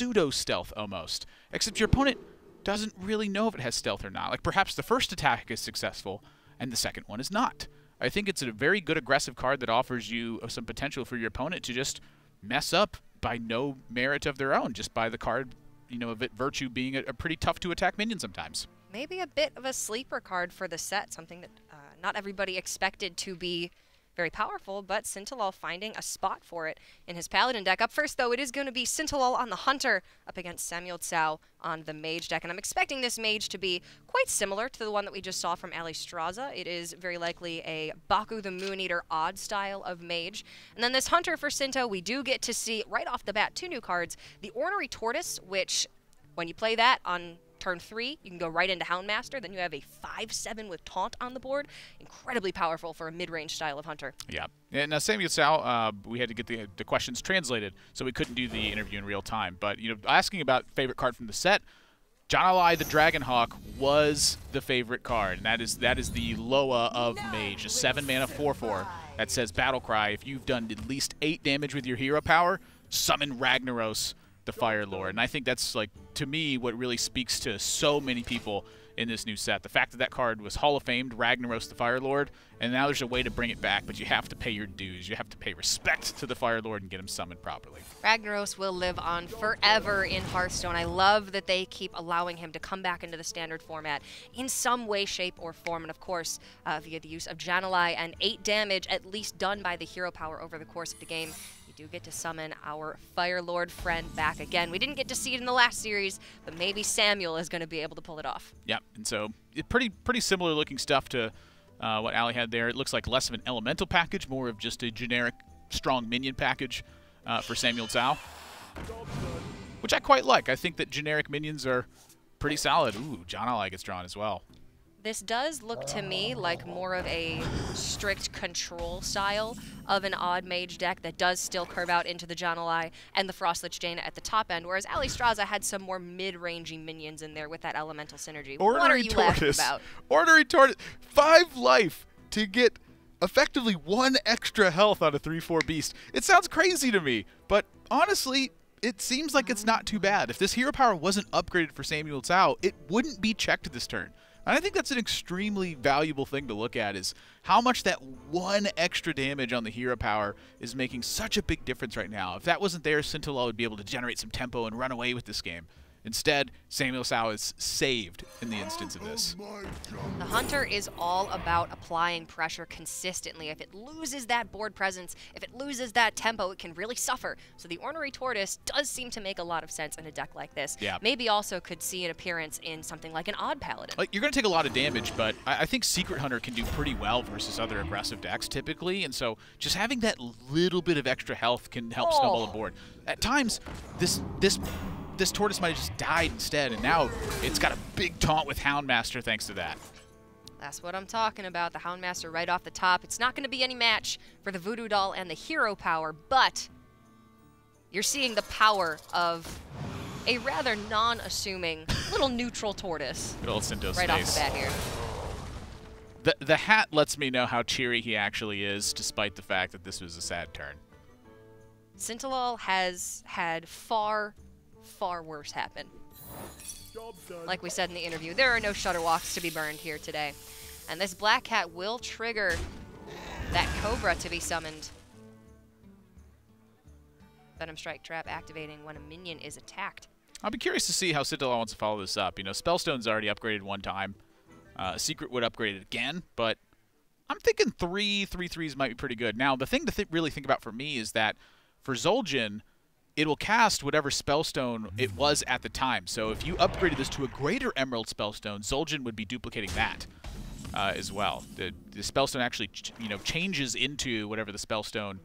pseudo-stealth almost, except your opponent doesn't really know if it has stealth or not. Like perhaps the first attack is successful and the second one is not. I think it's a very good aggressive card that offers you some potential for your opponent to just mess up by no merit of their own, just by the card, you know, of it virtue being a pretty tough to attack minion sometimes. Maybe a bit of a sleeper card for the set, something that not everybody expected to be very powerful, but Sintolol finding a spot for it in his Paladin deck. Up first, though, it is going to be Sintolol on the Hunter up against SamuelTsao on the Mage deck, and I'm expecting this Mage to be quite similar to the one that we just saw from Ali Straza. It is very likely a Baku the Moon Eater odd style of Mage. And then this Hunter for Sinto, we do get to see right off the bat 2 new cards. The Ornery Tortoise, which when you play that on turn 3, you can go right into Houndmaster. Then you have a 5/7 with Taunt on the board. Incredibly powerful for a mid-range style of Hunter. Yeah. And now SamuelTsao, we had to get the questions translated, so we couldn't do the interview in real time. But you know, asking about favorite card from the set, Janalai the Dragonhawk was the favorite card, and that is the Loa of Mage, a 7-mana 4/4 that says Battlecry. If you've done at least 8 damage with your hero power, summon Ragnaros, the Fire Lord. And I think that's, like, to me, what really speaks to so many people in this new set. The fact that that card was Hall of Famed, Ragnaros the Fire Lord, and now there's a way to bring it back, but you have to pay your dues. You have to pay respect to the Fire Lord and get him summoned properly. Ragnaros will live on forever in Hearthstone. I love that they keep allowing him to come back into the standard format in some way, shape, or form, and of course, via the use of Janalai and 8 damage, at least done by the hero power over the course of the game. We do get to summon our Fire Lord friend back again. We didn't get to see it in the last series, but maybe Samuel is going to be able to pull it off. Yeah, and so pretty similar looking stuff to what Ali had there. It looks like less of an elemental package, more of just a generic strong minion package for SamuelTsao, which I quite like. I think that generic minions are pretty solid. Ooh, Janalai gets drawn as well. This does look to me like more of a strict control style of an odd mage deck that does still curve out into the Janalai and the Frostlich Jaina at the top end, whereas Ali Straza had some more mid-rangey minions in there with that elemental synergy. What are you laughing about? Ornery Tortoise, 5 life to get effectively 1 extra health on a 3/4 beast. It sounds crazy to me, but honestly, it seems like it's not too bad. If this hero power wasn't upgraded for SamuelTsao, it wouldn't be checked this turn. And I think that's an extremely valuable thing to look at, is how much that 1 extra damage on the hero power is making such a big difference right now. If that wasn't there, Sintolol would be able to generate some tempo and run away with this game. Instead, SamuelTsao is saved in the instance of this. The Hunter is all about applying pressure consistently. If it loses that board presence, if it loses that tempo, it can really suffer. So the Ornery Tortoise does seem to make a lot of sense in a deck like this. Yeah. Maybe also could see an appearance in something like an Odd Paladin. Like, you're going to take a lot of damage, but I think Secret Hunter can do pretty well versus other aggressive decks typically, and so just having that little bit of extra health can help snowball a board. At times, this Tortoise might have just died instead, and now it's got a big taunt with Houndmaster thanks to that. That's what I'm talking about, the Houndmaster right off the top. It's not going to be any match for the Voodoo Doll and the hero power, but you're seeing the power of a rather non-assuming little neutral tortoise. Good old Sinto's right face. off the bat here. The hat lets me know how cheery he actually is, despite the fact that this was a sad turn. Sintolol has had far worse happen. Like we said in the interview, there are no Shutterwalks to be burned here today. And this Black Cat will trigger that Cobra to be summoned. Venom Strike Trap activating when a minion is attacked. I'll be curious to see how Sintolol wants to follow this up. You know, Spellstone's already upgraded 1 time. Secret would upgrade it again, but I'm thinking 3/3s might be pretty good. Now, the thing to really think about for me is that for Zul'jin, it will cast whatever Spellstone it was at the time. So if you upgraded this to a greater Emerald Spellstone, Zul'jin would be duplicating that as well. The Spellstone actually changes into whatever the Spellstone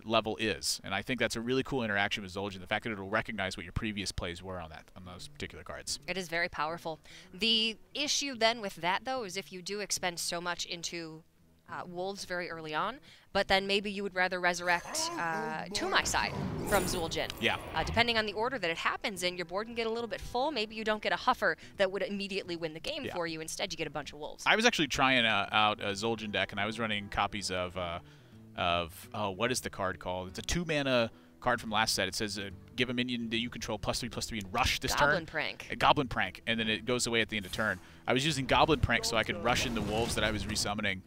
level is. And I think that's a really cool interaction with Zul'jin, the fact that it'll recognize what your previous plays were on those particular cards. It is very powerful. The issue then with that, though, is if you do expend so much into Wolves very early on, but then maybe you would rather resurrect Tumai Side from Zul'jin. Yeah. Depending on the order that it happens in, your board can get a little bit full. Maybe you don't get a Huffer that would immediately win the game for you. Instead, you get a bunch of Wolves. I was actually trying out a Zul'jin deck, and I was running copies of what is the card called? It's a 2-mana card from last set. It says, give a minion that you control +3/+3 and rush this turn. Goblin Prank. A Goblin Prank, and then it goes away at the end of turn. I was using Goblin Prank so I could rush in the wolves that I was resummoning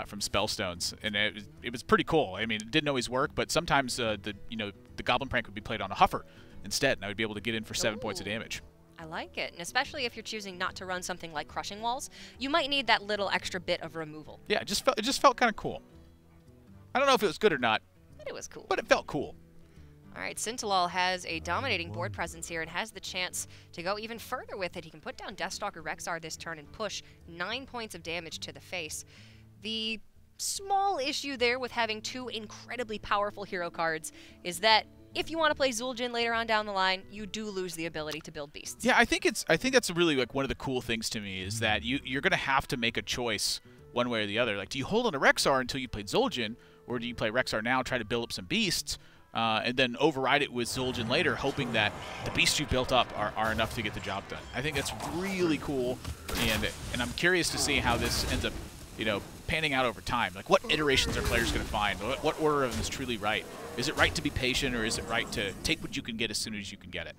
from Spellstones, and it was pretty cool. I mean, it didn't always work, but sometimes the Goblin Prank would be played on a Huffer instead, and I would be able to get in for 7 points of damage. I like it, and especially if you're choosing not to run something like Crushing Walls, you might need that little extra bit of removal. Yeah, it just felt kind of cool. I don't know if it was good or not, But it was cool. but it felt cool. All right, Sintolol has a dominating board presence here and has the chance to go even further with it. He can put down Deathstalker Rexar this turn and push 9 points of damage to the face. The small issue there with having 2 incredibly powerful hero cards is that if you want to play Zul'jin later on down the line, you do lose the ability to build beasts. Yeah, I think that's really like one of the cool things to me is that you're going to have to make a choice one way or the other. Like, do you hold on to Rexar until you play Zul'jin, or do you play Rexar now, try to build up some beasts, and then override it with Zul'jin later, hoping that the beasts you built up are enough to get the job done? I think that's really cool, and I'm curious to see how this ends up, panning out over time. Like, what iterations are players going to find? What order of them is truly right? Is it right to be patient, or is it right to take what you can get as soon as you can get it?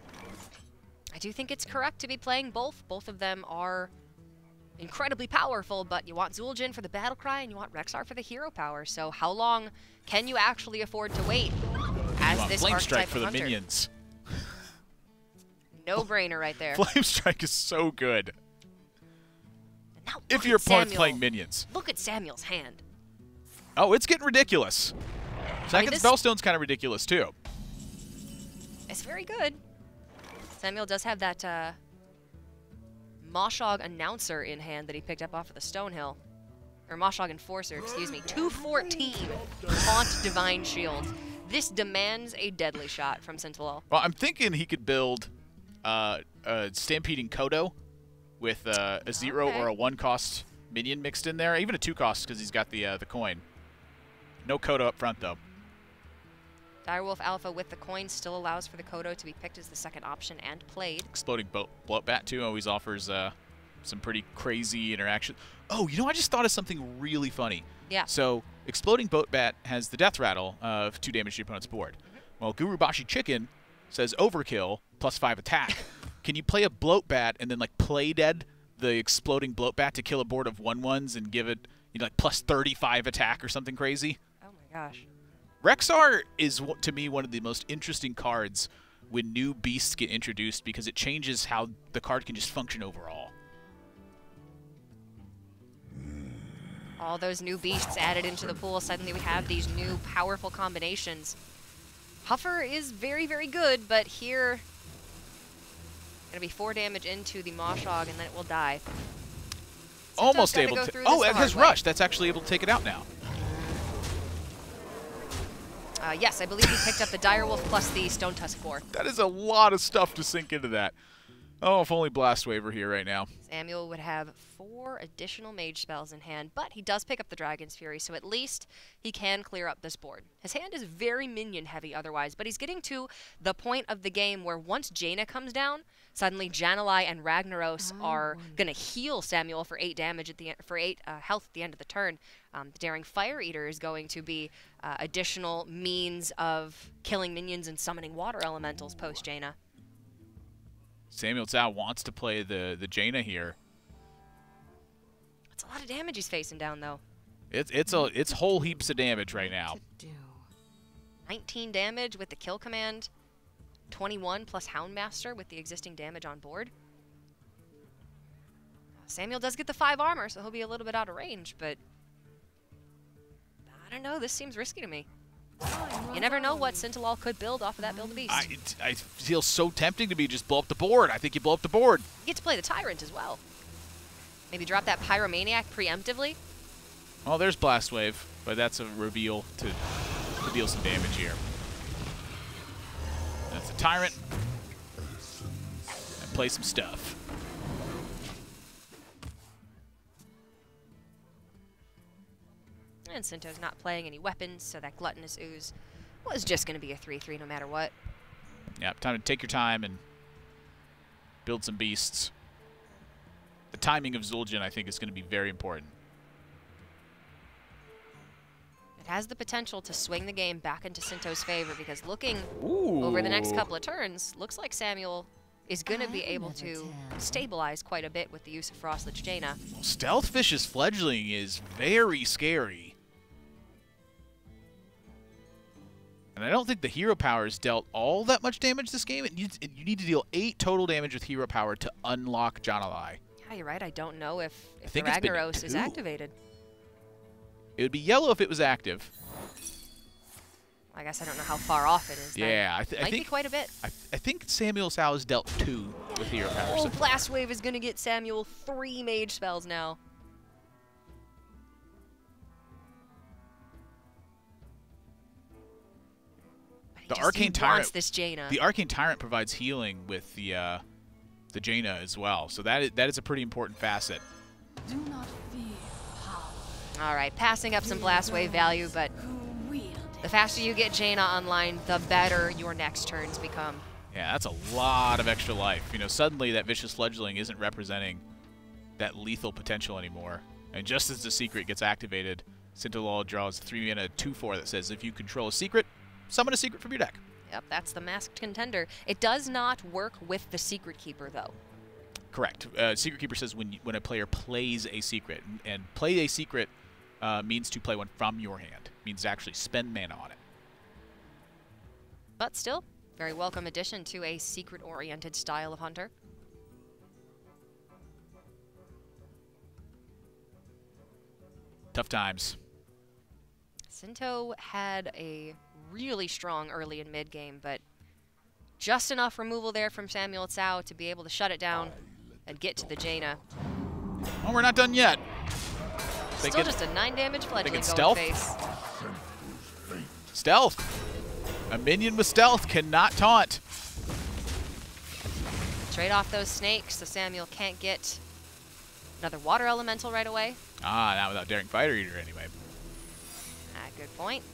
I do think it's correct to be playing both. Both of them are incredibly powerful, but you want Zul'jin for the battle cry and you want Rexar for the hero power. So how long can you actually afford to wait as this Flame Strike archetype for the hunter? minions. No brainer right there. Flame Strike is so good. Now If look your at opponent's Samuel. playing minions. Look at Samuel's hand. Oh, it's getting ridiculous. Second this- Spellstone's kind of ridiculous, too. It's very good. Samuel does have that Moshog Announcer in hand that he picked up off of the Stonehill. Or Moshog Enforcer, excuse me. 214 Taunt Divine Shield. This demands a deadly shot from Sintolol. Well, I'm thinking he could build a Stampeding Kodo with a 0 or a 1 cost minion mixed in there. Even a 2 cost because he's got the coin. No Kodo up front, though. Direwolf Alpha with the coin still allows for the Kodo to be picked as the second option and played. Exploding Bloat Bat, too, always offers some pretty crazy interaction. Oh, I just thought of something really funny. Yeah. So, Exploding Bloat Bat has the Death Rattle of 2 damage to your opponent's board. Well, Gurubashi Chicken says Overkill +5 attack. Can you play a Bloat Bat and then, like, play dead the Exploding Bloat Bat to kill a board of 1/1s and give it, like, +35 attack or something crazy? Oh my gosh. Rexar is, to me, one of the most interesting cards when new beasts get introduced because it changes how the card can just function overall. All those new beasts added into the pool. Suddenly we have these new powerful combinations. Huffer is very, very good, but here going to be 4 damage into the Moshog, and then it will die. Almost able to. Oh, it has Rush. That's actually able to take it out now. Yes, I believe he picked up the Direwolf plus the Stone Tusk Boar. That is a lot of stuff to sink into that. Oh, if only Blast Wave were here right now. Samuel would have 4 additional mage spells in hand, but he does pick up the Dragon's Fury, so at least he can clear up this board. His hand is very minion heavy otherwise, but he's getting to the point of the game where once Jaina comes down, suddenly Jan'alai and Ragnaros are going to heal Samuel for 8 damage at the for 8 health at the end of the turn. The Daring Fire Eater is going to be additional means of killing minions and summoning water elementals post Jaina. SamuelTsao wants to play the Jaina here. That's a lot of damage he's facing down, though. It's whole heaps of damage right now. 19 damage with the kill command. 21 plus Houndmaster with the existing damage on board. Samuel does get the 5 armor, so he'll be a little bit out of range, but I don't know. This seems risky to me. You never know what Sintolol could build off of that build of beast. I feel so tempting to be just blow up the board. I think you blow up the board. You get to play the Tyrant as well. Maybe drop that Pyromaniac preemptively. Well, there's Blast Wave, but that's a reveal to deal some damage here. That's the Tyrant. And play some stuff. And Sinto's not playing any weapons, so that Gluttonous Ooze was just going to be a 3/3 no matter what. Yeah, time to take your time and build some beasts. The timing of Zul'jin, I think, is going to be very important. It has the potential to swing the game back into Sinto's favor because looking Ooh. over the next couple of turns, looks like Samuel is going to be able to stabilize quite a bit with the use of Frostlich Jaina. Well, Stealthfish's fledgling is very scary. And I don't think the hero powers dealt all that much damage this game. You need to deal 8 total damage with hero power to unlock Janalai. Yeah, you're right. I don't know if the think it's been Ragnaros is 2. activated. It would be yellow if it was active. I guess I don't know how far off it is. Yeah, I I think think quite a bit. I think SamuelTsao has dealt 2 with hero power. Oh, So Blast Wave is going to get Samuel 3 mage spells now. the Arcane Tyrant wants this Jaina. The Arcane Tyrant provides healing with the Jaina as well. So that is a pretty important facet. Do not fear power. All right, passing up some Blast Wave value, but the faster you get Jaina online, the better your next turns become. Yeah, that's a lot of extra life. You know, suddenly that Vicious Fledgling isn't representing that lethal potential anymore. And just as the secret gets activated, Sintolol draws 3 mana 2/4 that says if you control a secret, summon a secret from your deck. Yep, that's the Masked Contender. It does not work with the Secret Keeper, though. Correct. Secret Keeper says when a player plays a secret, and play a secret means to play one from your hand. Means to actually spend mana on it. But still, very welcome addition to a secret-oriented style of Hunter. Tough times. Sinto had a really strong early and mid game, but just enough removal there from SamuelTsao to be able to shut it down and get to the Jaina. Well, we're not done yet. Still just a 9 damage fledgling going stealth? face. Stealth. A minion with stealth cannot taunt. Trade off those snakes so Samuel can't get another water elemental right away. Ah, not without Daring Fighter Eater anyway. Ah, good point.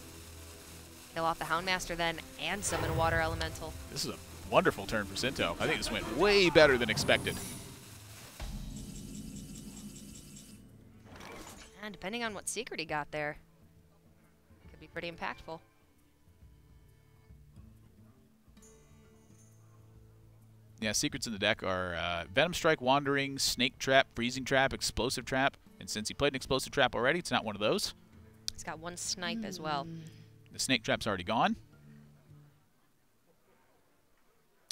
Kill off the Houndmaster then and summon a water elemental. This is a wonderful turn for Sinto. I think this went way better than expected. And depending on what secret he got there, could be pretty impactful. Yeah, secrets in the deck are Venom Strike, Wandering, Snake Trap, Freezing Trap, Explosive Trap. And since he played an Explosive Trap already, it's not one of those. He's got 1 snipe as well. The Snake Trap's already gone.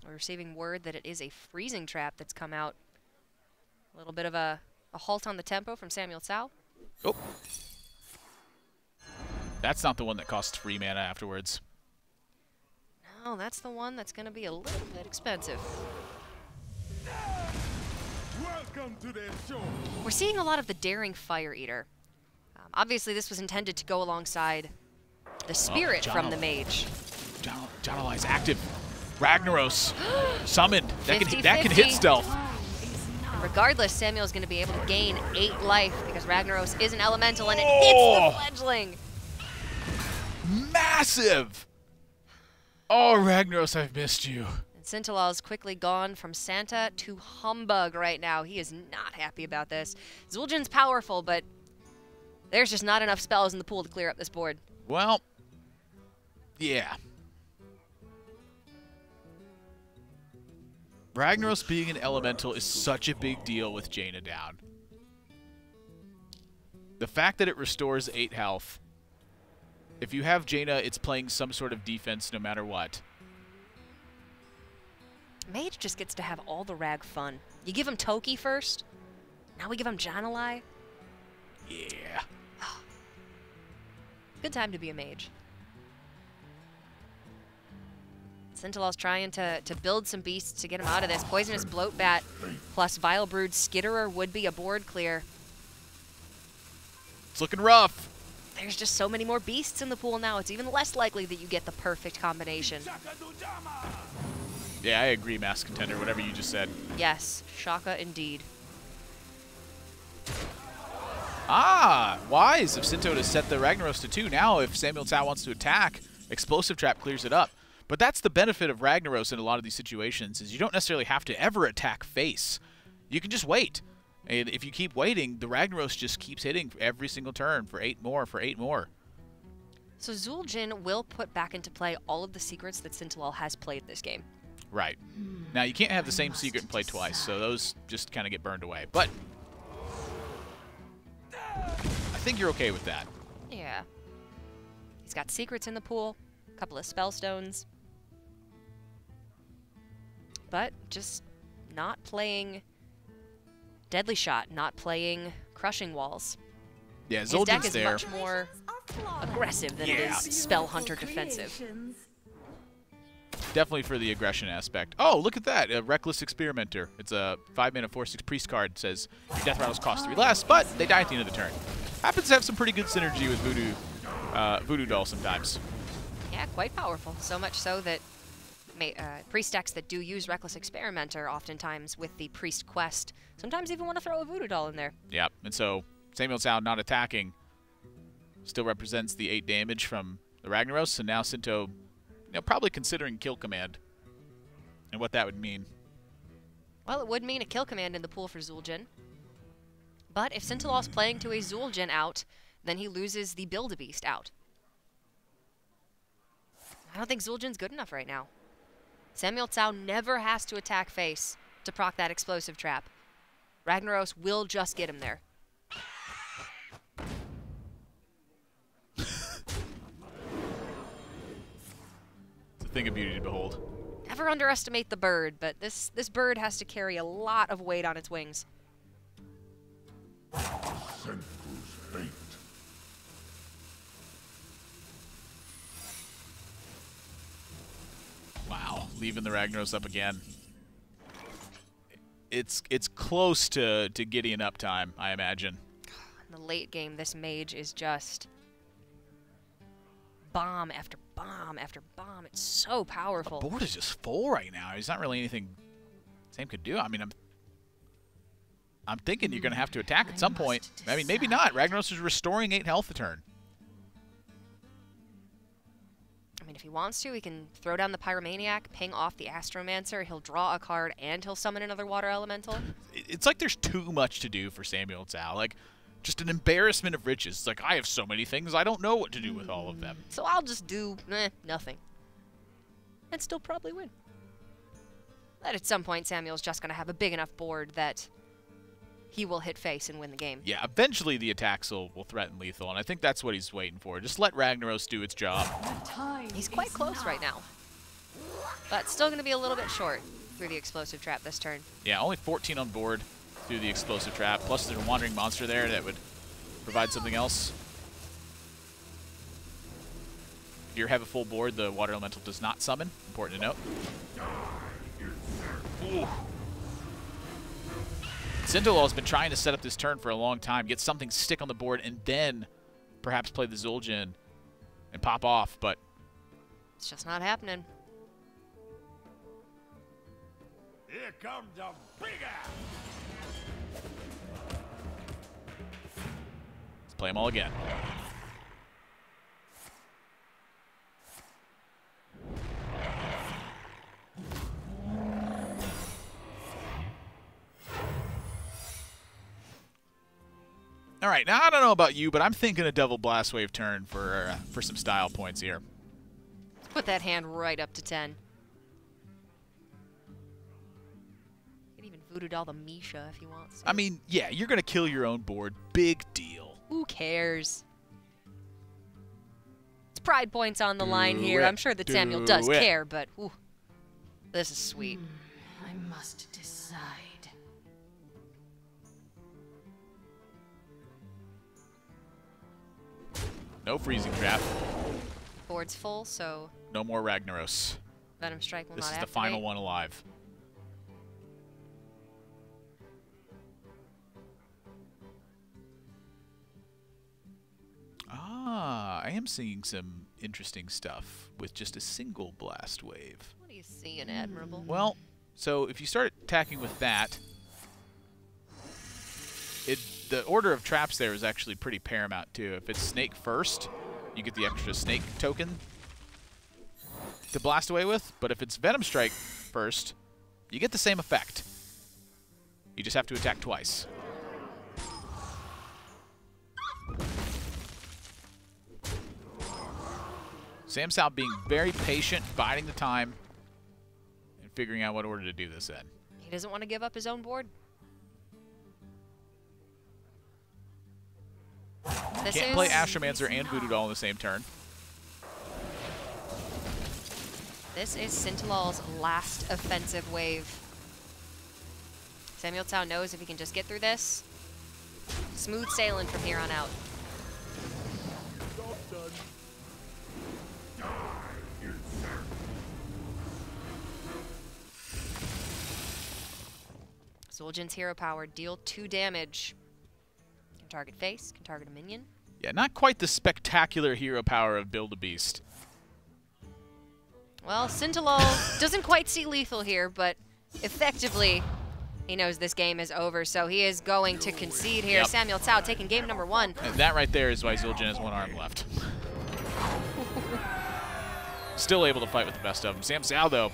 We're receiving word that it is a freezing trap that's come out. A little bit of a halt on the tempo from SamuelTsao. Oh. That's not the one that costs free mana afterwards. No, that's the one that's going to be a little bit expensive. Welcome to the show. We're seeing a lot of the Daring Fire Eater. Obviously, this was intended to go alongside the Spirit from the Mage. Janalai's active. Ragnaros summoned. That can 50-50. hit stealth. Regardless, Samuel's going to be able to gain 8 life because Ragnaros is an elemental and it hits the fledgling. Massive! Oh, Ragnaros, I've missed you. And Sintolol's quickly gone from Santa to Humbug right now. He is not happy about this. Zul'jin's powerful, but there's just not enough spells in the pool to clear up this board. Well, yeah. Ragnaros being an elemental is such a big deal with Jaina down. The fact that it restores 8 health. If you have Jaina, it's playing some sort of defense no matter what. Mage just gets to have all the rag fun. You give him Toki first. Now we give him Janalai. Yeah. Good time to be a mage. Sintolol's trying to build some beasts to get him out of this. Poisonous Bloatbat plus Vile Brood Skitterer would be a board clear. It's looking rough. There's just so many more beasts in the pool now. It's even less likely that you get the perfect combination. Yeah, I agree, Masked Contender, whatever you just said. Yes, Shaka indeed. Ah, wise of Sinto to set the Ragnaros to 2. Now, if SamuelTsao wants to attack, Explosive Trap clears it up. But that's the benefit of Ragnaros in a lot of these situations, is you don't necessarily have to ever attack face. You can just wait. And if you keep waiting, the Ragnaros just keeps hitting every single turn for 8 more, for 8 more. So Zul'jin will put back into play all of the secrets that Sintolol has played this game. Right. Now, you can't have the same secret and play twice, so those just kind of get burned away. But I think you're okay with that. Yeah. He's got secrets in the pool, a couple of spell stones. But just not playing Deadly Shot, not playing Crushing Walls. Yeah, His deck Zul'jin's is there. much more aggressive than it is Spell Hunter defensive. Definitely for the aggression aspect. Oh, look at that. A Reckless Experimenter. It's a 5-mana 4/6 priest card. It says your death rattles cost 3 less, but they die at the end of the turn. Happens to have some pretty good synergy with Voodoo Doll sometimes. Yeah, quite powerful. So much so that priest decks that do use Reckless Experimenter oftentimes with the priest quest sometimes even want to throw a Voodoo Doll in there. Yep, and so SamuelTsao not attacking still represents the 8 damage from the Ragnaros, and now Sinto, probably considering kill command and what that would mean. Well, it would mean a kill command in the pool for Zul'jin. But if Sintolol's playing to a Zul'jin out, then he loses the Build-A-Beast out. I don't think Zul'jin's good enough right now. SamuelTsao never has to attack face to proc that explosive trap. Ragnaros will just get him there. Thing of beauty to behold. Never underestimate the bird, but this bird has to carry a lot of weight on its wings. Wow, leaving the Ragnaros up again. It's close to Gideon uptime, I imagine. In the late game, this mage is just bomb after bomb after bomb. It's so powerful. The board is just full right now. There's not really anything Sam could do. I mean, I'm thinking you're going to have to attack at some point. I mean, maybe not. Ragnaros is restoring 8 health a turn. I mean, if he wants to, he can throw down the Pyromaniac, ping off the Astromancer, he'll draw a card, and he'll summon another Water Elemental. It's like there's too much to do for SamuelTsao. Like, just an embarrassment of riches. It's like, I have so many things, I don't know what to do with all of them. So I'll just do nothing. And still probably win. But at some point, Samuel's just going to have a big enough board that he will hit face and win the game. Yeah, eventually the attacks will threaten lethal, and I think that's what he's waiting for. Just let Ragnaros do its job. He's quite close right now. But still going to be a little bit short through the explosive trap this turn. Yeah, only 14 on board through the explosive trap. Plus there's a wandering monster there that would provide something else. If you have a full board, the Water Elemental does not summon. Important to note. Ooh. Sintolol has been trying to set up this turn for a long time, get something stick on the board, and then perhaps play the Zul'jin and pop off, but it's just not happening. Here comes a big ass. Let's play them all again. All right, now I don't know about you, but I'm thinking a double blast wave turn for some style points here. Let's put that hand right up to 10. You can even Voodoo Doll the Misha if he wants to. I mean, yeah, you're going to kill your own board. Big deal. Who cares? It's pride points on the line here. I'm sure that Samuel does care, but ooh, this is sweet. I must decide. No freezing trap. Board's full, so No more Ragnaros. Venom Strike will This not is the activate. final one alive. Ah, I am seeing some interesting stuff with just a single blast wave. What are you seeing, Admirable? Well, so if you start attacking with that, the order of traps there is actually pretty paramount too. If it's snake first, you get the extra snake token to blast away with, but if it's Venom Strike first, you get the same effect. You just have to attack twice. SamuelTsao being very patient, biding the time, and figuring out what order to do this in. He doesn't want to give up his own board. Can't play Astromancer and Voodoo Doll in the same turn. This is Sintolol's last offensive wave. SamuelTsao knows if he can just get through this, smooth sailing from here on out. Zul'jin's hero power, deal 2 damage. Can target face, can target a minion. Yeah, not quite the spectacular hero power of Build-A-Beast. Well, Sintolol doesn't quite see lethal here, but effectively, he knows this game is over, so he is going to concede here. Yep. SamuelTsao taking game number 1. And that right there is why Zul'jin has 1 arm left. Still able to fight with the best of them. SamuelTsao, though,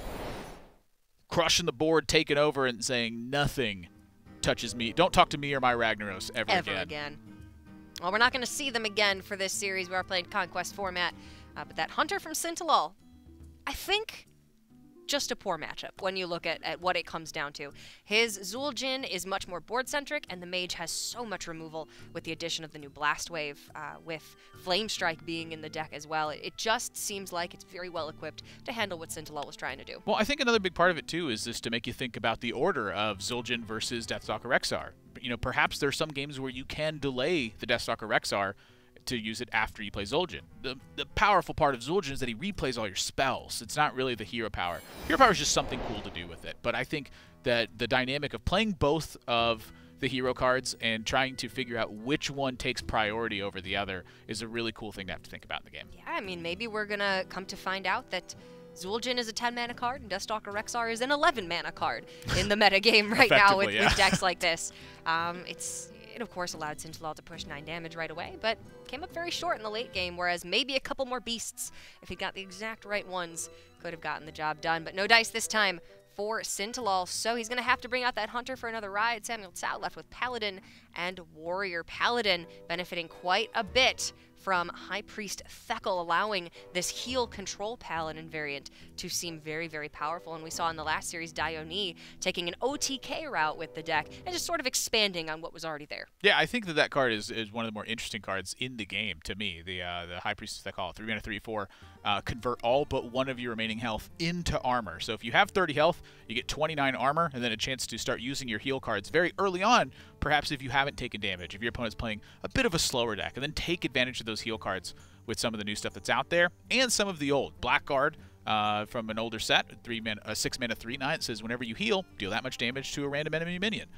crushing the board, taking over, and saying nothing touches me. Don't talk to me or my Ragnaros ever again. Well, we're not going to see them again for this series. We are playing Conquest format. But that Hunter from Sintolol, I think just a poor matchup when you look at what it comes down to. His Zul'jin is much more board-centric, and the Mage has so much removal with the addition of the new Blast Wave, with Flame Strike being in the deck as well. It just seems like it's very well equipped to handle what Sintolol was trying to do. Well, I think another big part of it, too, is just to make you think about the order of Zul'jin versus Deathstalker Rexar. You know, perhaps there's some games where you can delay the Deathstalker Rexar to use it after you play Zul'jin. The powerful part of Zul'jin is that he replays all your spells. It's not really the hero power. Hero power is just something cool to do with it. But I think that the dynamic of playing both of the hero cards and trying to figure out which one takes priority over the other is a really cool thing to have to think about in the game. Yeah, I mean, maybe we're going to come to find out that Zul'jin is a 10-mana card and Deathstalker Rexar is an 11-mana card in the metagame right now with decks like this. It, of course, allowed Sintolol to push 9 damage right away, but came up very short in the late game, whereas maybe a couple more beasts, if he got the exact right ones, could have gotten the job done. But no dice this time for Sintolol, so he's going to have to bring out that Hunter for another ride. SamuelTsao left with Paladin and Warrior. Paladin benefiting quite a bit from High Priest Thekel, allowing this heal control Paladin variant to seem very, very powerful. And we saw in the last series Dione taking an OTK route with the deck and just sort of expanding on what was already there. Yeah, I think that card is one of the more interesting cards in the game to me. The High Priest Thekel, 3-mana 3/4, convert all but one of your remaining health into armor. So if you have 30 health, you get 29 armor, and then a chance to start using your heal cards very early on, perhaps if you haven't taken damage, if your opponent's playing a bit of a slower deck, and then take advantage of those heal cards with some of the new stuff that's out there, and some of the old. Blackguard from an older set, 6-mana 3/9, it says whenever you heal, deal that much damage to a random enemy minion.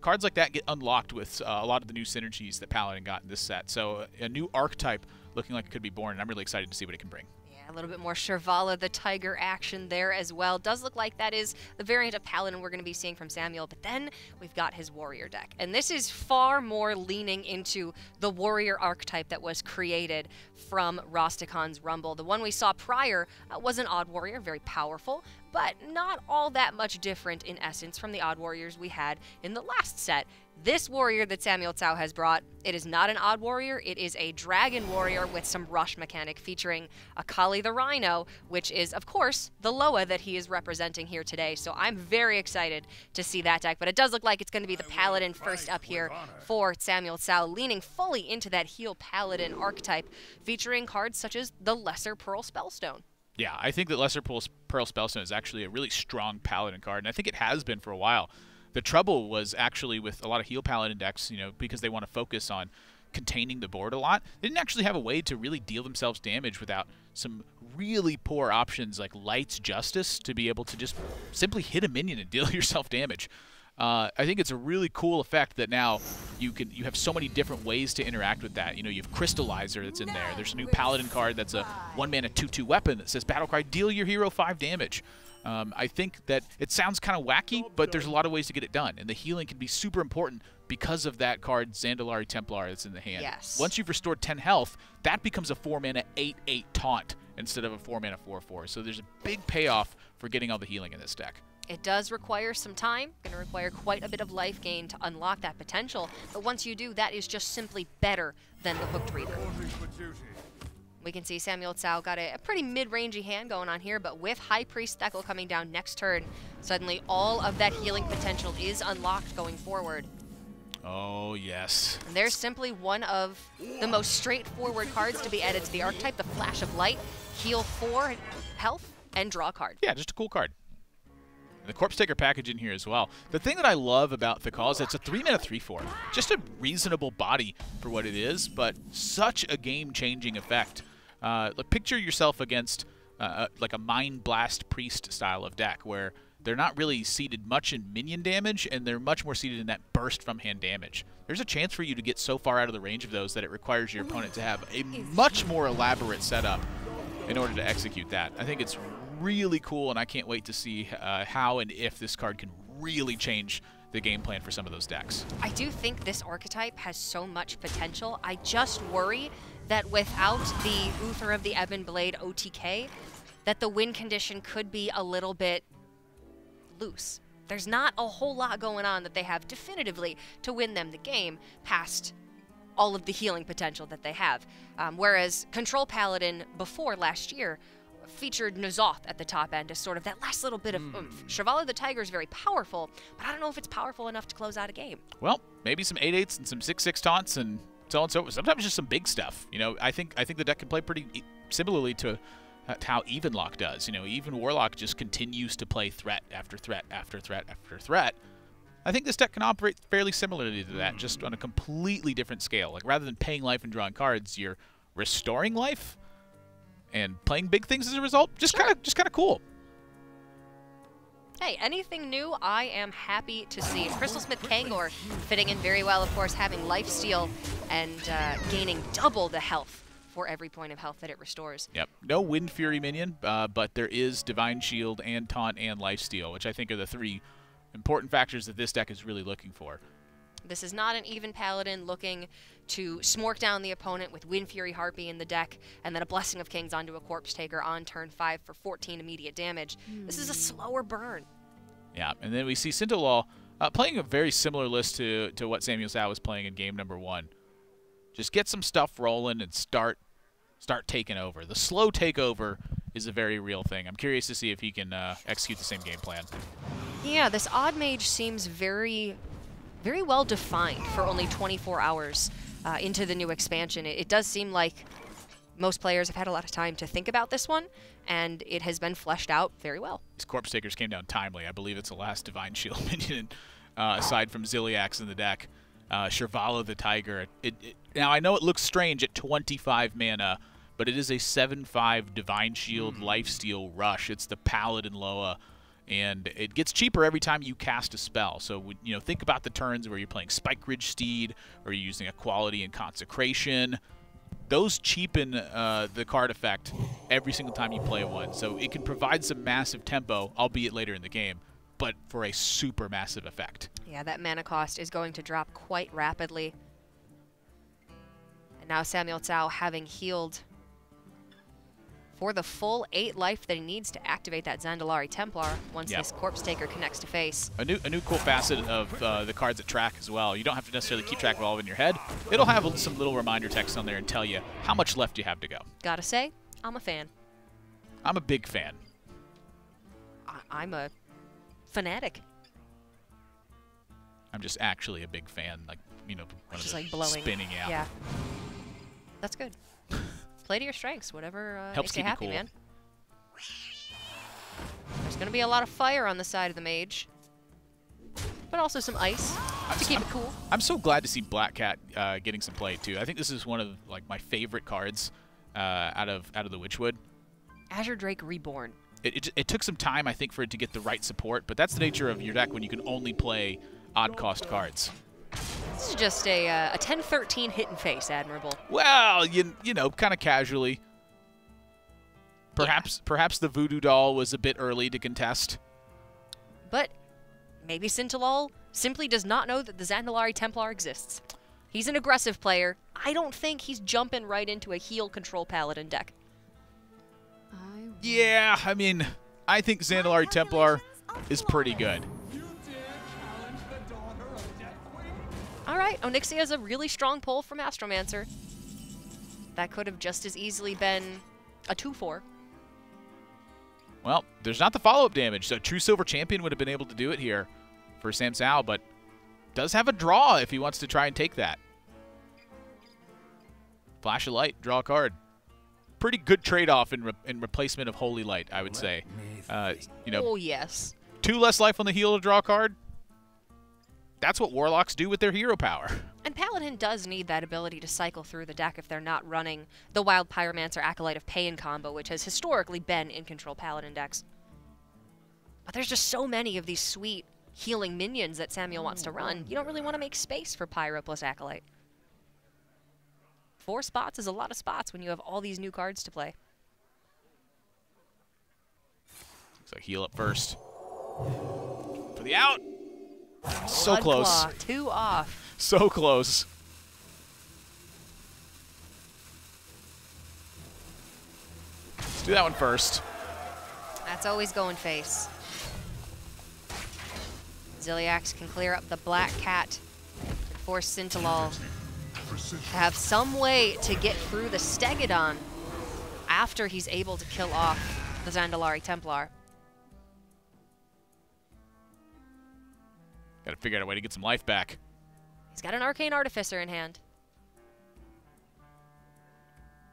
Cards like that get unlocked with a lot of the new synergies that Paladin got in this set. So a new archetype looking like it could be born, and I'm really excited to see what it can bring. A little bit more Shirvala the Tiger action there as well. Does look like that is the variant of Paladin we're going to be seeing from Samuel, but then we've got his Warrior deck. And this is far more leaning into the Warrior archetype that was created from Rastakhan's Rumble. The one we saw prior was an Odd Warrior, very powerful, but not all that much different in essence from the Odd Warriors we had in the last set. This warrior that SamuelTsao has brought, it is not an Odd Warrior, it is a Dragon Warrior with some rush mechanic featuring Akali the Rhino, which is, of course, the Loa that he is representing here today. So I'm very excited to see that deck, but it does look like it's going to be the Paladin first up here for SamuelTsao, leaning fully into that heal Paladin archetype, featuring cards such as the Lesser Pearl Spellstone. Yeah, I think that Lesser Pearl Spellstone is actually a really strong Paladin card, and I think it has been for a while. The trouble was actually with a lot of heal Paladin decks, you know, because they want to focus on containing the board a lot, they didn't actually have a way to really deal themselves damage without some really poor options like Light's Justice to be able to just simply hit a minion and deal yourself damage. I think it's a really cool effect that now you have so many different ways to interact with that. You know, you have Crystallizer that's in there. There's a new Paladin card that's a 1-mana 2/2 weapon that says Battlecry, deal your hero 5 damage. I think that it sounds kind of wacky, but there's a lot of ways to get it done, and the healing can be super important because of that card, Zandalari Templar, that's in the hand. Yes. Once you've restored 10 health, that becomes a 4-mana 8/8 taunt instead of a 4-mana 4/4. So there's a big payoff for getting all the healing in this deck. It does require some time, going to require quite a bit of life gain to unlock that potential, but once you do, that is just simply better than the Hooked Reaver. We can see SamuelTsao got a pretty mid-rangey hand going on here, but with High Priest Thekkel coming down next turn, suddenly all of that healing potential is unlocked going forward. Oh, yes. And there's simply one of the most straightforward cards to be added to the archetype, the Flash of Light. Heal 4 health and draw a card. Yeah, just a cool card. The Corpse Taker package in here as well. The thing that I love about the call is it's a 3-mana 3/4. Just a reasonable body for what it is, but such a game-changing effect. Picture yourself against like a Mind Blast Priest style of deck where they're not really seated much in minion damage, and they're much more seated in that burst from hand damage. There's a chance for you to get so far out of the range of those that it requires your opponent to have a much more elaborate setup in order to execute that. I think it's really cool, and I can't wait to see how and if this card can really change the game plan for some of those decks. I do think this archetype has so much potential. I just worry that without the Uther of the Ebon Blade OTK, that the win condition could be a little bit loose. There's not a whole lot going on that they have definitively to win them the game past all of the healing potential that they have. Whereas Control Paladin before last year featured N'Zoth at the top end as sort of that last little bit of oomph. Shirvallah the Tiger is very powerful, but I don't know if it's powerful enough to close out a game. Well, maybe some 8/8s and some 6/6 taunts and so on and so forth. Sometimes just some big stuff. You know, I think the deck can play pretty similarly to how Evenlock does. You know, Even Warlock just continues to play threat after threat after threat after threat. I think this deck can operate fairly similarly to that, just on a completely different scale. Like, rather than paying life and drawing cards, you're restoring life and playing big things as a result. Just kind of cool. Hey, anything new, I am happy to see. Crystal Smith Kangor fitting in very well, of course, having lifesteal and gaining double the health for every point of health that it restores. Yep. No Wind Fury minion, but there is Divine Shield and Taunt and Lifesteal, which I think are the 3 important factors that this deck is really looking for. This is not an even Paladin looking to smork down the opponent with Wind Fury Harpy in the deck and then a Blessing of Kings onto a Corpse Taker on turn 5 for 14 immediate damage. This is a slower burn. Yeah, and then we see Sintolol playing a very similar list to what SamuelTsao was playing in game number 1. Just get some stuff rolling and start taking over. The slow takeover is a very real thing. I'm curious to see if he can execute the same game plan. Yeah, this Odd Mage seems very well defined for only 24 hours into the new expansion. It does seem like most players have had a lot of time to think about this one, and it has been fleshed out very well. These Corpse Takers came down timely. I believe it's the last Divine Shield minion, aside from Ziliax in the deck. Shirvallah the Tiger. Now, I know it looks strange at 25 mana, but it is a 7/5 Divine Shield Lifesteal Rush. It's the Paladin Loa, and it gets cheaper every time you cast a spell. So, you know, think about the turns where you're playing Spike Ridge Steed, or you're using Equality and Consecration. Those cheapen the card effect every single time you play one. So it can provide some massive tempo, albeit later in the game, but for a super massive effect. Yeah, that mana cost is going to drop quite rapidly. And now SamuelTsao, having healed for the full 8 life that he needs to activate that Zandalari Templar once this Corpse Taker connects to face. A new cool facet of the cards that track as well. You don't have to necessarily keep track of all of it in your head. It'll have some little reminder text on there and tell you how much left you have to go. Gotta say, I'm a fan. I'm a big fan. I'm a fanatic. I'm just actually a big fan, like, you know, Just like blowing. spinning out. Yeah. That's good. Play to your strengths, whatever Helps makes you keep happy, cool. man. There's going to be a lot of fire on the side of the mage, but also some ice to keep it cool. I'm so glad to see Black Cat getting some play too. I think this is one of like my favorite cards out of the Witchwood. Azure Drake Reborn. It took some time, I think, for it to get the right support, but that's the nature of your deck when you can only play odd cost cards. This is just a 10-13 hit and face, Admirable. Well, you know, kind of casually. Perhaps the Voodoo Doll was a bit early to contest. But maybe Sintolol simply does not know that the Zandalari Templar exists. He's an aggressive player. I don't think he's jumping right into a heal control paladin deck. Yeah, I mean, I think Zandalari Templar is pretty good. All right, Onyxia is a really strong pull from Astromancer. That could have just as easily been a 2-4. Well, there's not the follow-up damage, so True Silver Champion would have been able to do it here for SamuelTsao, but does have a draw if he wants to try and take that. Flash of Light, draw a card. Pretty good trade-off in replacement of Holy Light, I would say. You know, Oh, yes. 2 less life on the heel to draw a card. That's what Warlocks do with their hero power. And Paladin does need that ability to cycle through the deck if they're not running the Wild Pyromancer Acolyte of Pain combo, which has historically been in control Paladin decks. But there's just so many of these sweet healing minions that Samuel wants to run. You don't really want to make space for Pyro plus Acolyte. 4 spots is a lot of spots when you have all these new cards to play. Looks like heal up first. For the out. So Blood close. Claw, 2 off. So close. Let's do that one first. That's always going face. Ziliax can clear up the Black Cat and force Sintolol to have some way to get through the Stegodon after he's able to kill off the Zandalari Templar. Got to figure out a way to get some life back. He's got an Arcane Artificer in hand.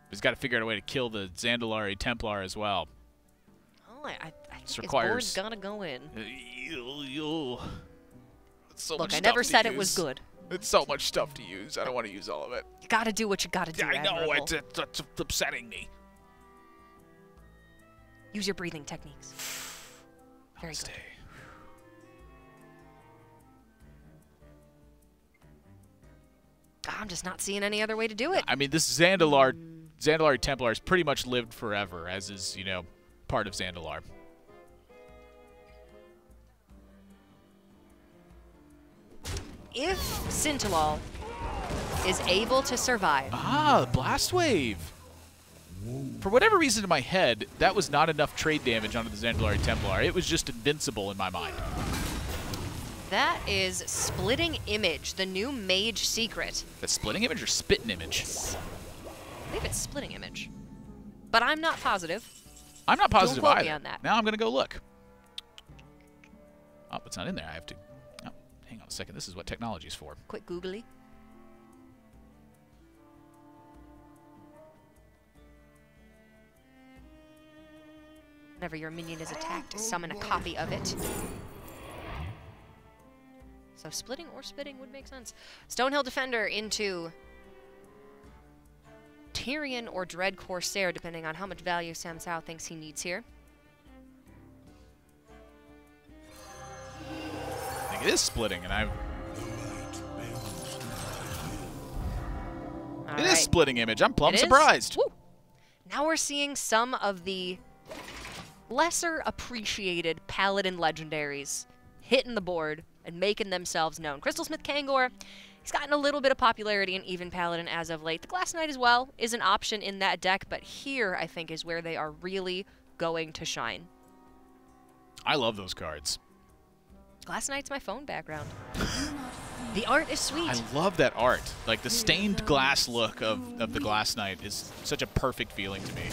He's got to figure out a way to kill the Zandalari Templar as well. Oh, I think his requires- board's gonna go in. It's so Look, much I never stuff to said it was use. good. It's so much stuff to use. I don't want to use all of it. You gotta do what you gotta do, I know, Admirable. it's upsetting me. Use your breathing techniques. Very good. Stay. I'm just not seeing any other way to do it. I mean, this Zandalari Templar has pretty much lived forever, as is, you know, part of Zandalar. If Sintolol is able to survive, Ah, Blast Wave. For whatever reason in my head, that was not enough trade damage onto the Zandalari Templar. It was just invincible in my mind. that is Splitting Image, the new mage secret. The Splitting Image or Spitting Image? I believe it's Splitting Image. But I'm not positive. I'm not positive quote either. me on that. Now I'm going to go look. Oh, it's not in there. I have to... Oh, hang on a second. This is what technology is for. Quick googly. Whenever your minion is attacked, summon a copy of it. So splitting or spitting would make sense. Stonehill Defender into Tyrion or Dread Corsair, depending on how much value SamuelTsao thinks he needs here. I think it is splitting, and I've... All It is right. Splitting Image. I'm plumb It is? surprised. Woo. Now we're seeing some of the lesser appreciated Paladin legendaries hitting the board and making themselves known. Crystalsmith Kangor, he's gotten a little bit of popularity in even Paladin as of late. The Glass Knight as well is an option in that deck, but here I think is where they are really going to shine. I love those cards. Glass Knight's my phone background. The art is sweet. I love that art. Like, the stained glass look of the Glass Knight is such a perfect feeling to me.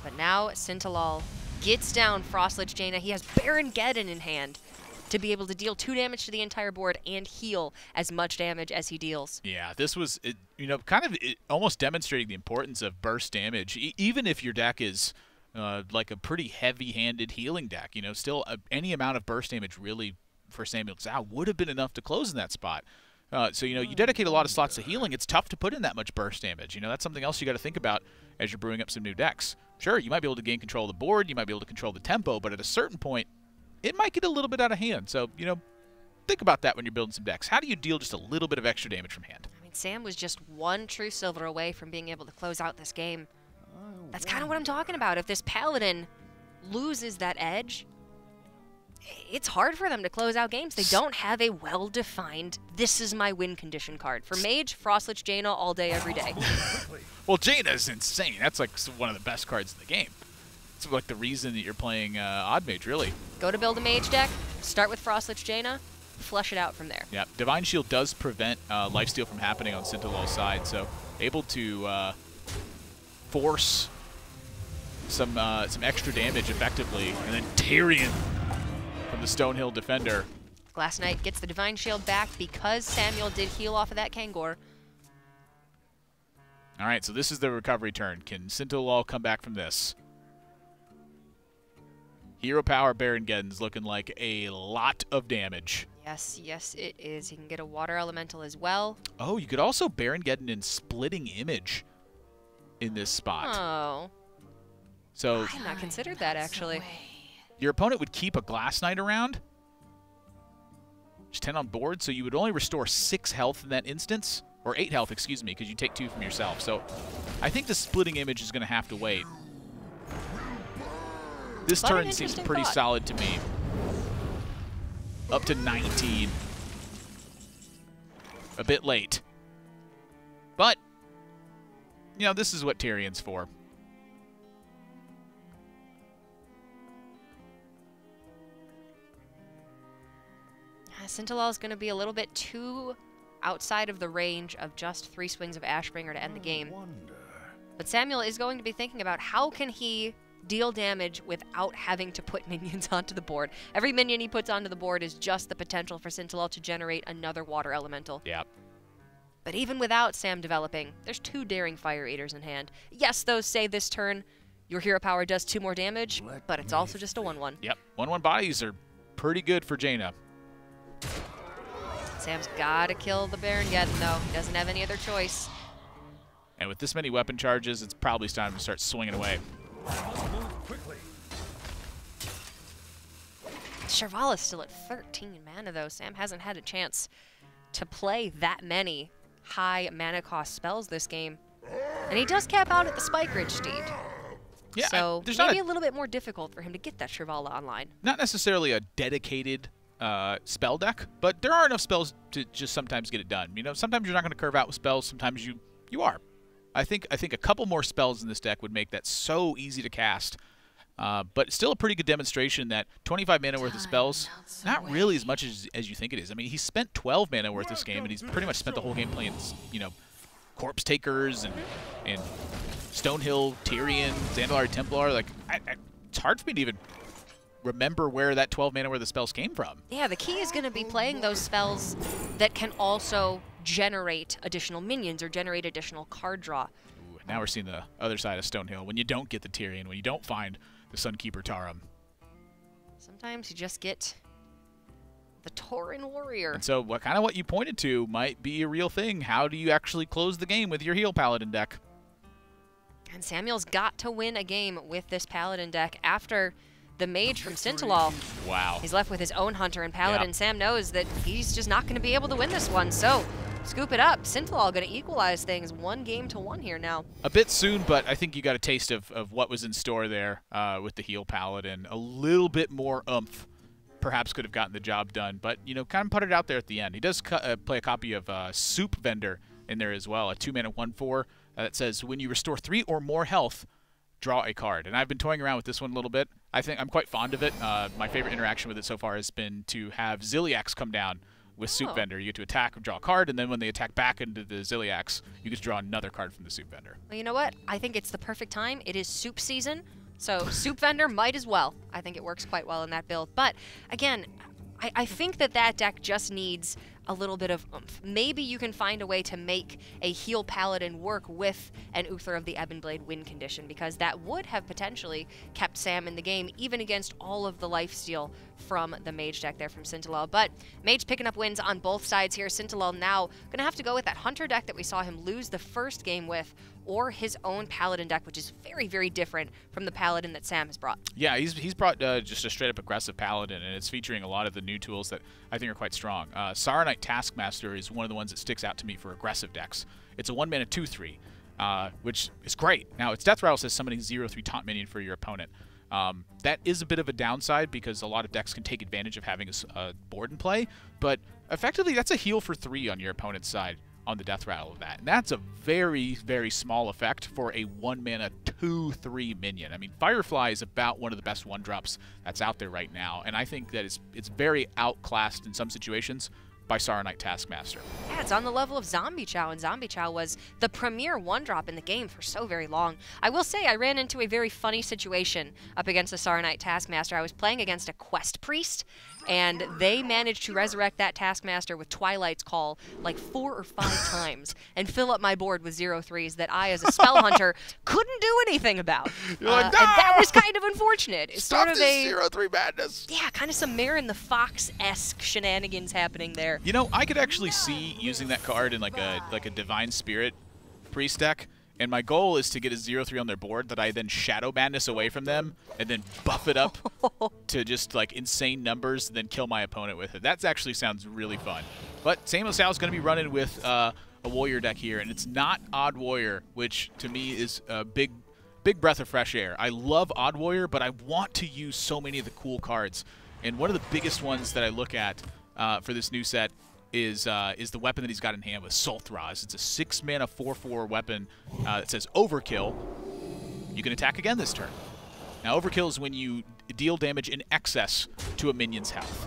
But now Sintolol gets down Frostlich Jaina. He has Baron Geddon in hand to be able to deal 2 damage to the entire board and heal as much damage as he deals. Yeah, this was, you know, kind of almost demonstrating the importance of burst damage. Even if your deck is like a pretty heavy-handed healing deck, you know, still any amount of burst damage really for SamuelTsao would have been enough to close in that spot. So, you know, you dedicate a lot of slots to healing, it's tough to put in that much burst damage. You know, that's something else you got to think about as you're brewing up some new decks. Sure, you might be able to gain control of the board, you might be able to control the tempo, but at a certain point, it might get a little bit out of hand. So, you know, think about that when you're building some decks. How do you deal just a little bit of extra damage from hand? I mean, Sam was just 1 true silver away from being able to close out this game. That's kind of what I'm talking about. If this Paladin loses that edge, it's hard for them to close out games. They don't have a well-defined, this is my win condition card. For Mage, Frostlich Jaina all day, every day. Well, Jaina's insane. That's like one of the best cards in the game. It's like the reason that you're playing Odd Mage, really. Go to build a Mage deck, start with Frostlich Jaina, flush it out from there. Yeah, Divine Shield does prevent lifesteal from happening on Sintolol's side, so able to force some extra damage effectively, and then Tyrion from the Stonehill defender. Glass Knight gets the Divine Shield back because Samuel did heal off of that Kangor. All right, so this is the recovery turn. Can Sintolol come back from this? Hero Power Baron Geddon's looking like a lot of damage. Yes, yes, it is. He can get a Water Elemental as well. Oh, you could also Baron Geddon in Splitting Image in this spot. Oh. So I had not considered that, actually. your opponent would keep a Glass Knight around. Just 10 on board, so you would only restore 6 health in that instance. Or 8 health, excuse me, because you take 2 from yourself. So I think the Splitting Image is going to have to wait. This turn seems pretty solid to me. Up to 19. A bit late. But, you know, this is what Tyrion's for. Sintolol is going to be a little bit too outside of the range of just 3 swings of Ashbringer to end the game. But Samuel is going to be thinking about how can he deal damage without having to put minions onto the board. Every minion he puts onto the board is just the potential for Sintolol to generate another water elemental. Yep. But even without Sam developing, there's 2 Daring Fire Eaters in hand. Yes, those say this turn your hero power does 2 more damage, but it's also just a 1/1. Yep. 1/1 bodies are pretty good for Jaina. Sam's got to kill the Baron Geddon, though. He doesn't have any other choice. And with this many weapon charges, it's probably time to start swinging away. Shervala's still at 13 mana, though. Sam hasn't had a chance to play that many high mana cost spells this game. And he does cap out at the Spike Ridge Steed. Yeah, so there's maybe a little bit more difficult for him to get that Shervala online. Not necessarily a dedicated spell deck, but there are enough spells to just sometimes get it done. You know, sometimes you're not going to curve out with spells, sometimes you are. I think a couple more spells in this deck would make that so easy to cast. But it's still a pretty good demonstration that 25 mana worth of spells, not really as much as you think it is. I mean, he spent 12 mana worth this game, and he's pretty much spent the whole game playing, you know, Corpse Takers and Stonehill, Tyrion, Zandalari Templar. Like, it's hard for me to even remember where that 12 mana worth of spells came from. Yeah, the key is going to be playing those spells that can also generate additional minions or generate additional card draw. Ooh, now we're seeing the other side of Stonehill. When you don't get the Tyrion, when you don't find the Sunkeeper Tarim. Sometimes you just get the Tauren Warrior. And so what you pointed to might be a real thing. How do you actually close the game with your Heal Paladin deck? And Samuel's got to win a game with this Paladin deck after the Mage from Sintolol. Wow. He's left with his own Hunter and Paladin. Yep. Sam knows that he's just not going to be able to win this one, so scoop it up. Sintolol going to equalize things 1-1 here now. A bit soon, but I think you got a taste of what was in store there with the Heal Paladin. A little bit more oomph perhaps could have gotten the job done, but, you know, kind of put it out there at the end. He does play a copy of Soup Vendor in there as well, a 2-mana 1/4 that says when you restore 3 or more health, draw a card. And I've been toying around with this one a little bit. I think I'm quite fond of it. My favorite interaction with it so far has been to have Ziliax come down with Soup Vendor. You get to attack or draw a card, and then when they attack back into the Ziliax, you get to draw another card from the Soup Vendor. Well, you know what? I think it's the perfect time. It is soup season, so Soup Vendor might as well. I think it works quite well in that build. But, again, I think that deck just needs a little bit of oomph. Maybe you can find a way to make a Heal Paladin work with an Uther of the Ebonblade win condition, because that would have potentially kept Sam in the game, even against all of the lifesteal from the Mage deck there from Sintolol. But Mage picking up wins on both sides here. Sintolol now going to have to go with that Hunter deck that we saw him lose the first game with, or his own Paladin deck, which is very, very different from the Paladin that Sam has brought. Yeah, he's brought just a straight-up aggressive Paladin, and it's featuring a lot of the new tools that I think are quite strong. Saronite Taskmaster is one of the ones that sticks out to me for aggressive decks. It's a 1-mana 2/3, which is great. Now, its Death Rattle says summoning 0/3 taunt minion for your opponent. That is a bit of a downside because a lot of decks can take advantage of having a board in play, but effectively that's a heal for 3 on your opponent's side on the Death Rattle of that. And that's a very, very small effect for a 1-mana 2/3 minion. I mean, Firefly is about one of the best 1-drops that's out there right now, and I think that it's very outclassed in some situations by Saronite Taskmaster. Yeah, it's on the level of SamuelTsao, and SamuelTsao was the premier one-drop in the game for so very long. I will say I ran into a very funny situation up against the Saronite Taskmaster. I was playing against a Quest Priest, and they managed to resurrect that Taskmaster with Twilight's Call like 4 or 5 times and fill up my board with 0-3s that I, as a spell hunter, couldn't do anything about. You're like, And that was kind of unfortunate. It's Stop sort of this a 0-3 madness. yeah, kind of some Mare the Fox-esque shenanigans happening there. You know, I could actually see using that card in like a Divine Spirit priest deck, and my goal is to get a 0-3 on their board that I then Shadow Madness away from them and then buff it up to just like insane numbers and then kill my opponent with it. That actually sounds really fun. But SamuelTsao is going to be running with a Warrior deck here, and it's not Odd Warrior, which to me is a big breath of fresh air. I love Odd Warrior, but I want to use so many of the cool cards. And one of the biggest ones that I look at for this new set is the weapon that he's got in hand with Sulthraz. It's a 6-mana 4/4 weapon that says Overkill. You can attack again this turn. Now, Overkill is when you deal damage in excess to a minion's health.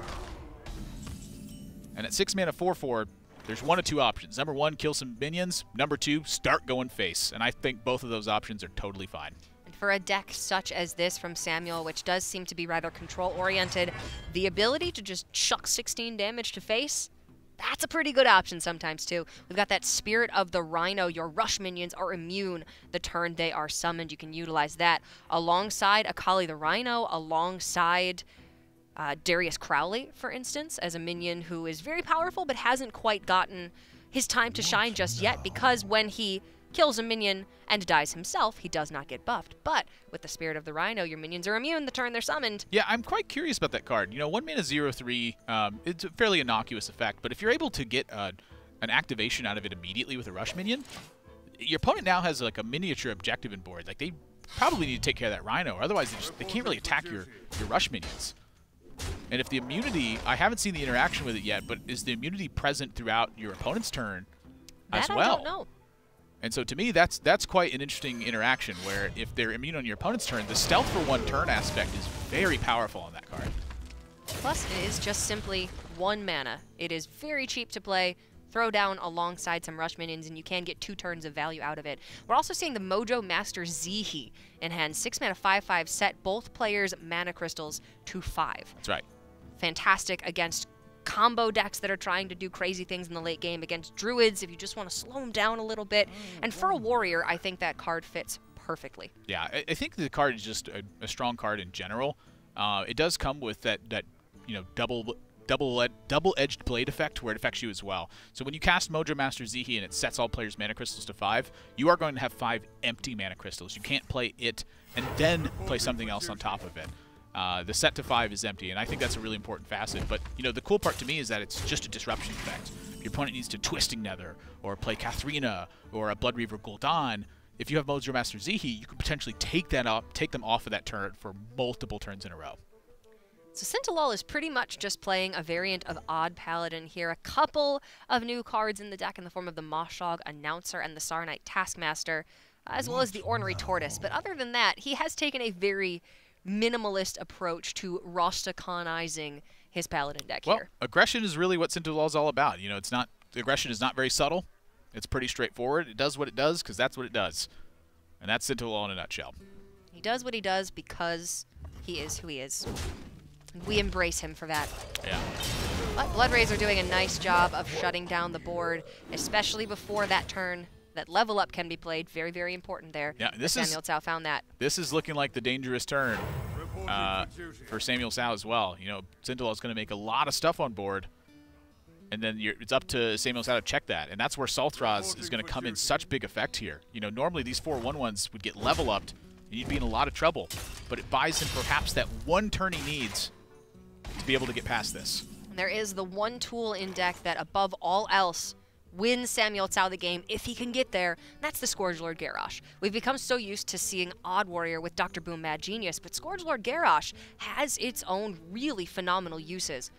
And at 6-mana 4/4, there's 1 of 2 options. Number 1, kill some minions. Number 2, start going face. And I think both of those options are totally fine. For a deck such as this from Samuel, which does seem to be rather control-oriented, the ability to just chuck 16 damage to face, that's a pretty good option sometimes, too. We've got that Spirit of the Rhino. Your rush minions are immune the turn they are summoned. You can utilize that alongside Akali the Rhino, alongside Darius Crowley, for instance, as a minion who is very powerful but hasn't quite gotten his time to shine just yet, because when he kills a minion and dies himself, he does not get buffed. But with the Spirit of the Rhino, your minions are immune the turn they're summoned. Yeah, I'm quite curious about that card. You know, 1 mana 0-3, it's a fairly innocuous effect, but if you're able to get an activation out of it immediately with a rush minion, your opponent now has like a miniature objective in board. Like, they probably need to take care of that Rhino, or otherwise they can't really attack your rush minions. And if the immunity, I haven't seen the interaction with it yet, but is the immunity present throughout your opponent's turn as well? I don't know. And so to me, that's quite an interesting interaction, where if they're immune on your opponent's turn, the stealth for 1 turn aspect is very powerful on that card. Plus, it is just simply 1 mana. It is very cheap to play. Throw down alongside some rush minions, and you can get 2 turns of value out of it. We're also seeing the Mojo Master Zihi in hand. 6 mana 5/5, set both players' mana crystals to 5. That's right. Fantastic against combo decks that are trying to do crazy things in the late game, against druids if you just want to slow them down a little bit. And for a warrior, I think that card fits perfectly. Yeah, I think the card is just a strong card in general. It does come with that you know, double-edged blade effect, where it affects you as well. So when you cast Mojo Master Zihi and it sets all players' mana crystals to 5, you are going to have 5 empty mana crystals. You can't play it and then play something else on top of it. The set to 5 is empty, and I think that's a really important facet. But, you know, the cool part to me is that it's just a disruption effect. If your opponent needs to Twisting Nether, or play Katharina, or a Blood Reaver Gul'dan, if you have Mojo Master Zihi, you could potentially take them off of that turn for multiple turns in a row. So Sintolol is pretty much just playing a variant of Odd Paladin here. A couple of new cards in the deck in the form of the Moshog Announcer and the Saronite Taskmaster, as well as the Ornery Tortoise. But other than that, he has taken a very minimalist approach to Rastakhanizing his Paladin deck here. Well, aggression is really what Sintolol is all about. You know, the aggression is not very subtle. It's pretty straightforward. It does what it does because that's what it does. And that's Sintolol in a nutshell. He does what he does because he is who he is. We embrace him for that. Yeah. But Bloodrays are doing a nice job of shutting down the board, especially before that turn. That level up can be played. Very, very important there. Yeah, SamuelTsao found that. This is looking like the dangerous turn for SamuelTsao as well. You know, Sintolol is going to make a lot of stuff on board, and then it's up to SamuelTsao to check that. And that's where Sulthraz is going to come in such big effect here. You know, normally these 4/1/1s would get level upped, and you'd be in a lot of trouble. But it buys him perhaps that 1 turn he needs to be able to get past this. And there is the one tool in deck that, above all else, wins SamuelTsao the game if he can get there. That's the Scourgelord Garrosh. We've become so used to seeing Odd Warrior with Dr. Boom Mad Genius, but Scourgelord Garrosh has its own really phenomenal uses.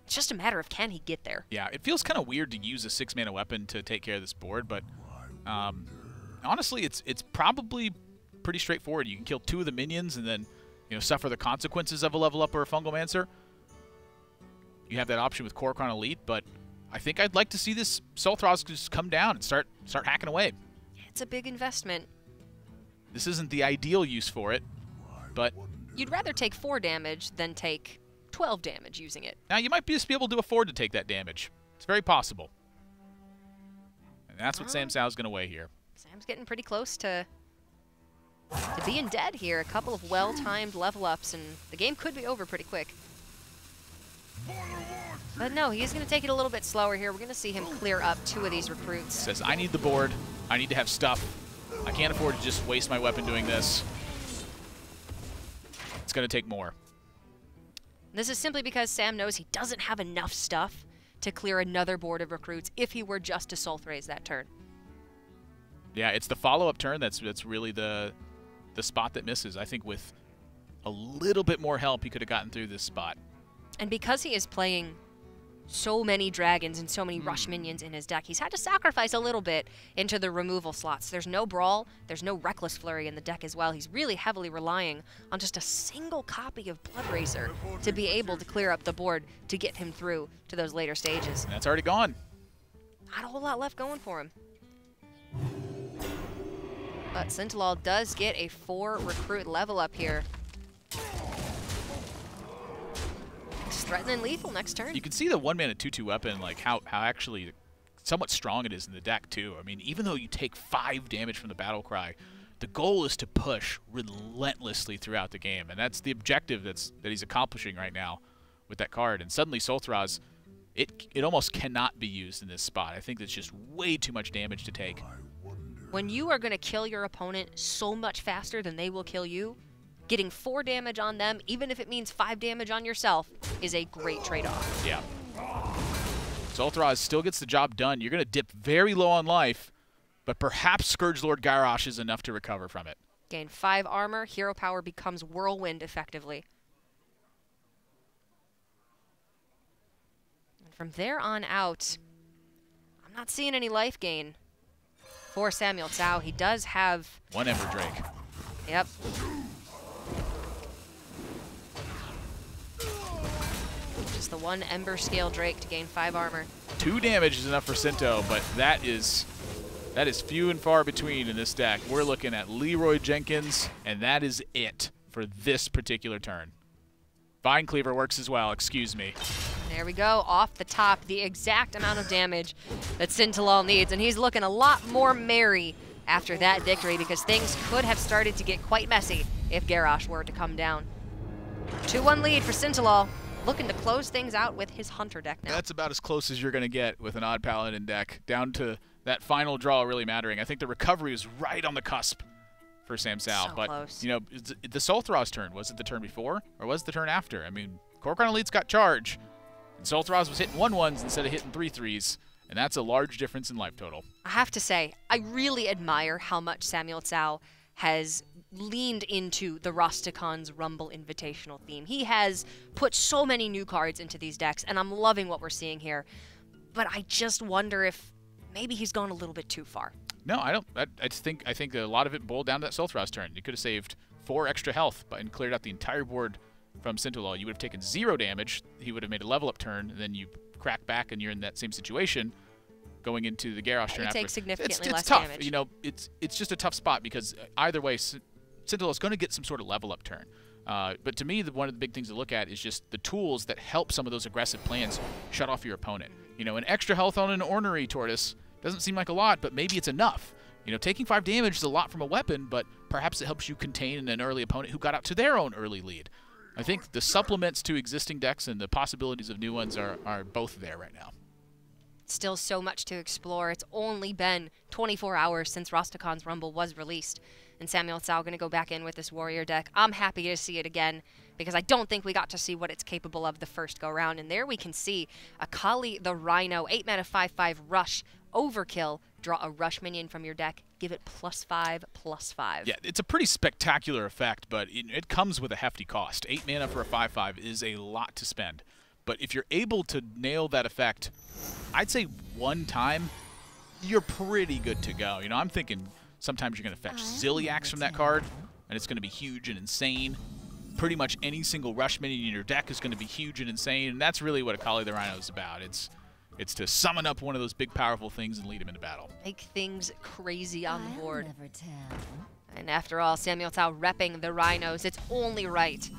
It's just a matter of can he get there. Yeah, it feels kind of weird to use a 6-mana weapon to take care of this board, but honestly, it's probably pretty straightforward. You can kill 2 of the minions and then, you know, suffer the consequences of a level up or a Fungal Mancer. You have that option with Korokron Elite, but I think I'd like to see this Solthros just come down and start hacking away. It's a big investment. This isn't the ideal use for it, but You'd rather take 4 damage than take 12 damage using it. now you might just be able to afford to take that damage. It's very possible. And that's what SamuelTsao is going to weigh here. Sam's getting pretty close to being dead here. A couple of well-timed level ups, and the game could be over pretty quick. But no, he's going to take it a little bit slower here. We're going to see him clear up 2 of these recruits. Says, I need the board. I need to have stuff. I can't afford to just waste my weapon doing this. It's going to take more. This is simply because Sam knows he doesn't have enough stuff to clear another board of recruits if he were just to Soul Raise that turn. Yeah, it's the follow-up turn that's really the spot that misses. I think with a little bit more help, he could have gotten through this spot. And because he is playing so many dragons and so many rush minions in his deck, he's had to sacrifice a little bit into the removal slots. There's no Brawl, there's no Reckless Flurry in the deck as well. He's really heavily relying on just a single copy of Bloodrazor to be able to clear up the board to get him through to those later stages. And that's already gone. Not a whole lot left going for him. But Sintolol does get a 4 recruit level up here. It's threatening lethal next turn. You can see the 1-mana 2/2 weapon, like how actually somewhat strong it is in the deck too. I mean, even though you take 5 damage from the battle cry, the goal is to push relentlessly throughout the game, and that's the objective that he's accomplishing right now with that card. And suddenly Solthros, it almost cannot be used in this spot. I think that's just way too much damage to take. When you are going to kill your opponent so much faster than they will kill you, getting 4 damage on them, even if it means 5 damage on yourself, is a great trade-off. Yeah. Solthros still gets the job done. You're going to dip very low on life, but perhaps Scourgelord Garrosh is enough to recover from it. Gain 5 armor, hero power becomes Whirlwind effectively. And from there on out, I'm not seeing any life gain for SamuelTsao. He does have 1 Ember Drake. Yep. Just the 1 Ember Scale Drake to gain 5 armor. 2 damage is enough for Sinto, but that is few and far between in this deck. We're looking at Leroy Jenkins, and that is it for this particular turn. Vine Cleaver works as well, excuse me. There we go, off the top, the exact amount of damage that Sintolol needs, and he's looking a lot more merry after that victory because things could have started to get quite messy if Garrosh were to come down. 2-1 lead for Sintolol, looking to close things out with his Hunter deck now. That's about as close as you're going to get with an Odd Paladin deck, down to that final draw really mattering. I think the recovery was right on the cusp for SamuelTsao, So but close. you know, the Solthros turn, was it the turn before or was it the turn after? I mean, Kor'kron Elite's got charge, and Solthros was hitting 1/1s instead of hitting 3/3s, and that's a large difference in life total. I have to say, I really admire how much SamuelTsao has leaned into the Rastakhan's Rumble Invitational theme. He has put so many new cards into these decks, and I'm loving what we're seeing here. But I just wonder if maybe he's gone a little bit too far. No, I don't. I think a lot of it boiled down to that Solthros turn. You could have saved 4 extra health and cleared out the entire board from Sintolol. You would have taken 0 damage. He would have made a level up turn, and then you crack back, and you're in that same situation going into the Garrosh turn. You after. take significantly it's less tough. damage. You know, it's just a tough spot because either way, Sintolol's going to get some sort of level up turn. But to me, one of the big things to look at is just the tools that help some of those aggressive plans shut off your opponent. You know, an extra health on an Ornery Tortoise doesn't seem like a lot, but maybe it's enough. You know, taking 5 damage is a lot from a weapon, but perhaps it helps you contain an early opponent who got out to their own early lead. I think the supplements to existing decks and the possibilities of new ones are both there right now. Still so much to explore. It's only been 24 hours since Rastakhan's Rumble was released, and SamuelTsao going to go back in with this warrior deck. I'm happy to see it again because I don't think we got to see what it's capable of the first go-round, and there we can see Akali the Rhino, 8-mana 5/5 rush, overkill, draw a rush minion from your deck, give it +5/+5. Yeah, it's a pretty spectacular effect, but it comes with a hefty cost. 8 mana for a 5/5 is a lot to spend. But if you're able to nail that effect, I'd say 1 time, you're pretty good to go. You know, I'm thinking sometimes you're going to fetch Zilliax from that card, and it's going to be huge and insane. Pretty much any single rush minion in your deck is going to be huge and insane, and that's really what Akali the Rhino is about. It's It's to summon up one of those big, powerful things and lead him into battle. Make things crazy on the board. I'll never tell. And after all, SamuelTsao repping the Rhinos, it's only right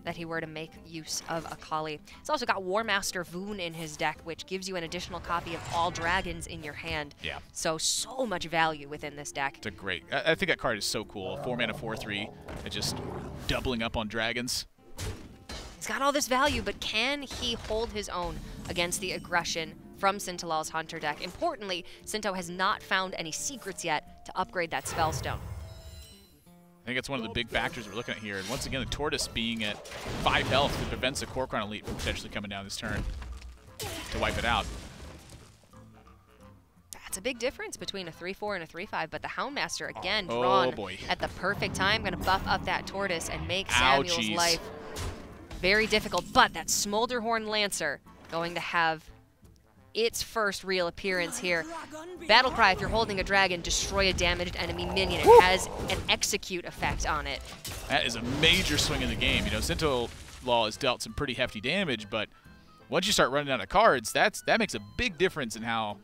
that he were to make use of Akali. He's also got War Master Voon in his deck, which gives you an additional copy of all dragons in your hand. Yeah. So much value within this deck. It's a great. I think that card is so cool. 4-mana 4/3, and just doubling up on dragons. He's got all this value, but can he hold his own against the aggression from Sintolol's Hunter deck? Importantly, Sinto has not found any secrets yet to upgrade that Spellstone. I think that's one of the big factors we're looking at here. And once again, the Tortoise being at 5 health prevents the Kor'kron Elite from potentially coming down this turn to wipe it out. That's a big difference between a 3-4 and a 3-5, but the Houndmaster, again, drawn at the perfect time, going to buff up that Tortoise and make Samuel's life very difficult. But that Smolderhorn Lancer going to have its first real appearance here. Battlecry, if you're holding a dragon, destroy a damaged enemy minion. It has an execute effect on it. That is a major swing in the game. You know, Sintolol has dealt some pretty hefty damage, but once you start running out of cards, that makes a big difference in how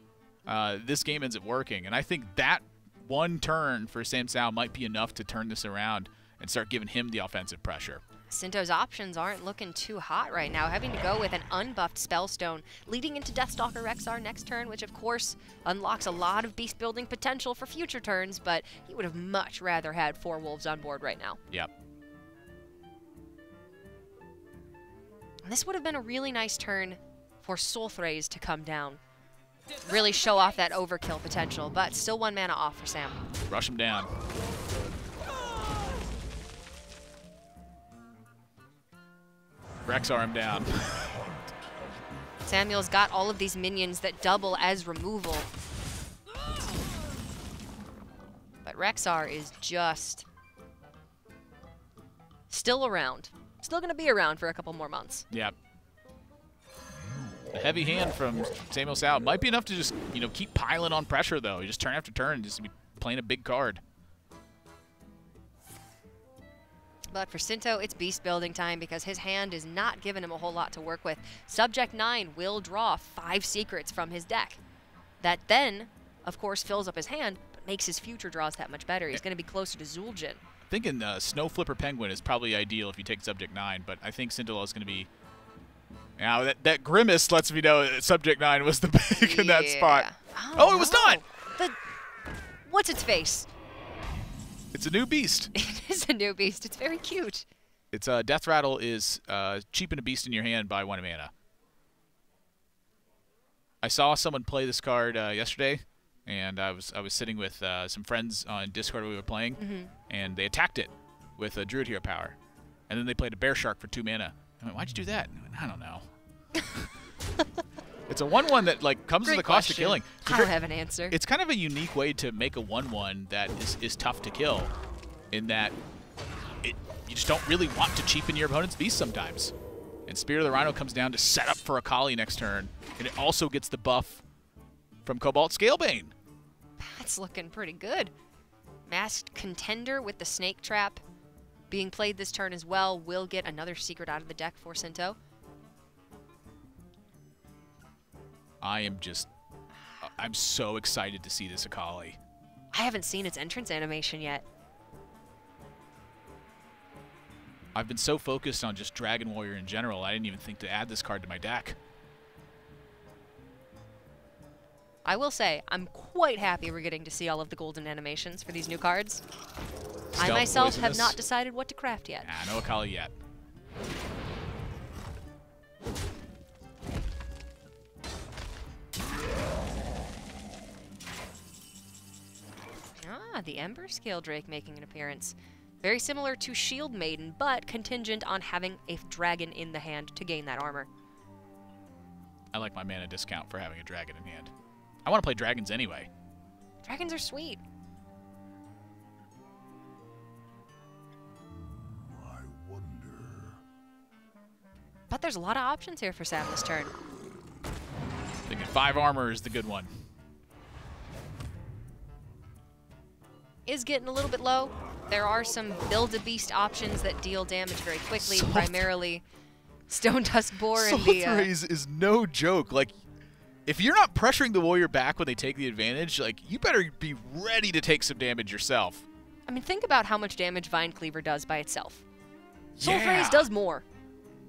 this game ends up working. And I think that one turn for SamuelTsao might be enough to turn this around and start giving him the offensive pressure. Sinto's options aren't looking too hot right now, having to go with an unbuffed Spellstone, leading into Deathstalker Rexxar next turn, which of course unlocks a lot of beast building potential for future turns, but he would have much rather had 4 wolves on board right now. Yep. And this would have been a really nice turn for Soulthraze to come down. Really show off that overkill potential, but still 1 mana off for Sam. Rush him down. Rexxar him down. Samuel's got all of these minions that double as removal. But Rexxar is just still around. Still going to be around for a couple more months. Yep. A heavy hand from SamuelTsao might be enough to just, you know, keep piling on pressure, though. You just turn after turn, just be playing a big card. But for Sinto, it's beast building time because his hand is not giving him a whole lot to work with. Subject 9 will draw 5 secrets from his deck. That then, of course, fills up his hand, but makes his future draws that much better. He's going to be closer to Zul'jin. Thinking Snow Flipper Penguin is probably ideal if you take Subject 9, but I think Sintolol is going to be... Now, that Grimace lets me know that Subject 9 was the pick in that spot. Oh, it was not! What's its face? It's a new beast. It is a new beast. It's very cute. It's Death Rattle is cheapen a beast in your hand by 1 mana. I saw someone play this card yesterday, and I was sitting with some friends on Discord we were playing, and they attacked it with a Druid Hero power, and then they played a Bear Shark for 2 mana. I went, why'd you do that? I went, I don't know. It's a 1/1 that like comes with the cost of killing. I don't have an answer. It's kind of a unique way to make a 1/1 that is tough to kill, in that you just don't really want to cheapen your opponent's beast sometimes. And Spirit of the Rhino comes down to set up for Akali next turn, and it also gets the buff from Cobalt Scalebane. That's looking pretty good. Masked Contender with the Snake Trap being played this turn as well will get another secret out of the deck for Sinto. I'm so excited to see this Akali. I haven't seen its entrance animation yet. I've been so focused on just Dragon Warrior in general, I didn't even think to add this card to my deck. I will say, I'm quite happy we're getting to see all of the golden animations for these new cards. I myself have not decided what to craft yet. Nah, no Akali yet. The Ember Scale Drake making an appearance. Very similar to Shield Maiden, but contingent on having a dragon in the hand to gain that armor. I like my mana discount for having a dragon in hand. I want to play dragons anyway. Dragons are sweet. I wonder. But there's a lot of options here for Sam this turn. Thinking 5 armor is the good one. Is getting a little bit low. There are some build-a-beast options that deal damage very quickly, primarily Stone Tusk Boar and the... Soulthraze is no joke. Like, if you're not pressuring the warrior back when they take the advantage, like, you better be ready to take some damage yourself. I mean, think about how much damage Vine Cleaver does by itself. Soul Yeah. Phrase does more.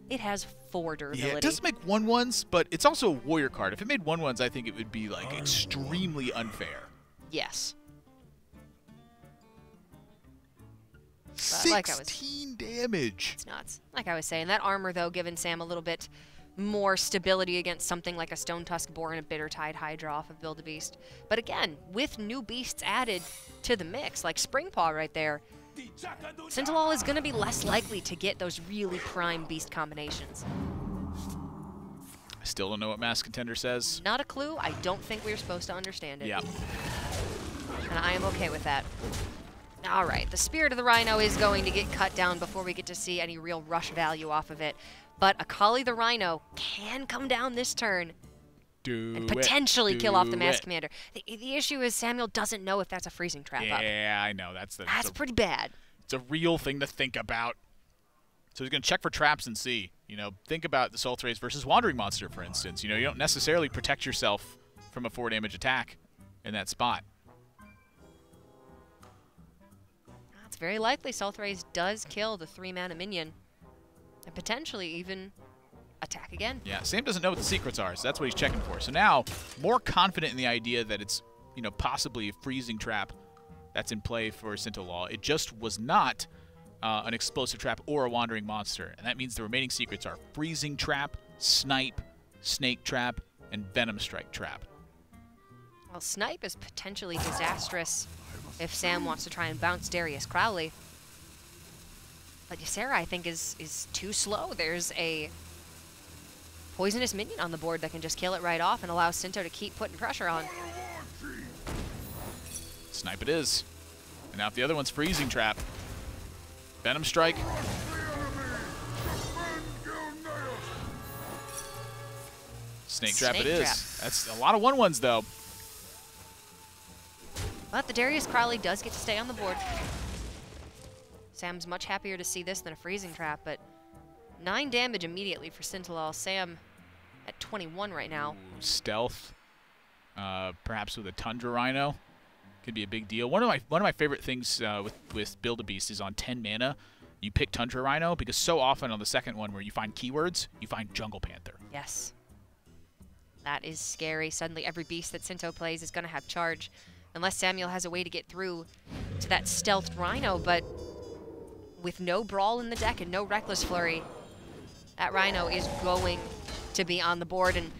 It has 4 durability. Yeah, it does make 1/1s, but it's also a warrior card. If it made 1/1s, I think it would be, like, extremely unfair. Yes. But 16 like I was, damage. it's nuts. Like I was saying, that armor, though, giving Sam a little bit more stability against something like a Stone Tusk Boar and a Bittertide Hydra off of Build-A-Beast. But again, with new beasts added to the mix, like Springpaw right there, Sintolol is going to be less likely to get those really prime beast combinations. I still don't know what Mass Contender says. Not a clue. I don't think we're supposed to understand it. Yeah. And I am okay with that. All right, the Spirit of the Rhino is going to get cut down before we get to see any real rush value off of it. But Akali the Rhino can come down this turn and potentially kill off the Mass Commander. The issue is Samuel doesn't know if that's a freezing trap up. Yeah, I know. That's pretty bad. It's a real thing to think about. So he's going to check for traps and see. You know, think about the Soul Thrace versus Wandering Monster, for instance. You know, you don't necessarily protect yourself from a 4-damage attack in that spot. It's very likely Soul Thrace does kill the 3-mana minion and potentially even attack again. Yeah, Sam doesn't know what the secrets are, so that's what he's checking for. So now, more confident in the idea that it's, you know, possibly a freezing trap that's in play for Sintolol. It just was not an explosive trap or a wandering monster. And that means the remaining secrets are freezing trap, snipe, snake trap, and venom strike trap. Well, snipe is potentially disastrous if Sam wants to try and bounce Darius Crowley. But Ysera, I think, is too slow. There's a poisonous minion on the board that can just kill it right off and allow Sinto to keep putting pressure on. Snipe it is. And now if the other one's freezing trap, venom strike. Snake trap it is. That's a lot of 1/1s though. But the Darius Crowley does get to stay on the board. Sam's much happier to see this than a freezing trap, but 9 damage immediately for Sintolol. Sam at 21 right now. Ooh, stealth, perhaps with a Tundra Rhino, could be a big deal. One of my favorite things with Build-A-Beast is on 10 mana, you pick Tundra Rhino because so often on the second one where you find keywords, you find Jungle Panther. Yes. That is scary. Suddenly every beast that Sinto plays is going to have charge, unless Samuel has a way to get through to that stealthed Rhino, but with no Brawl in the deck and no Reckless Flurry, that Rhino is going to be on the board. And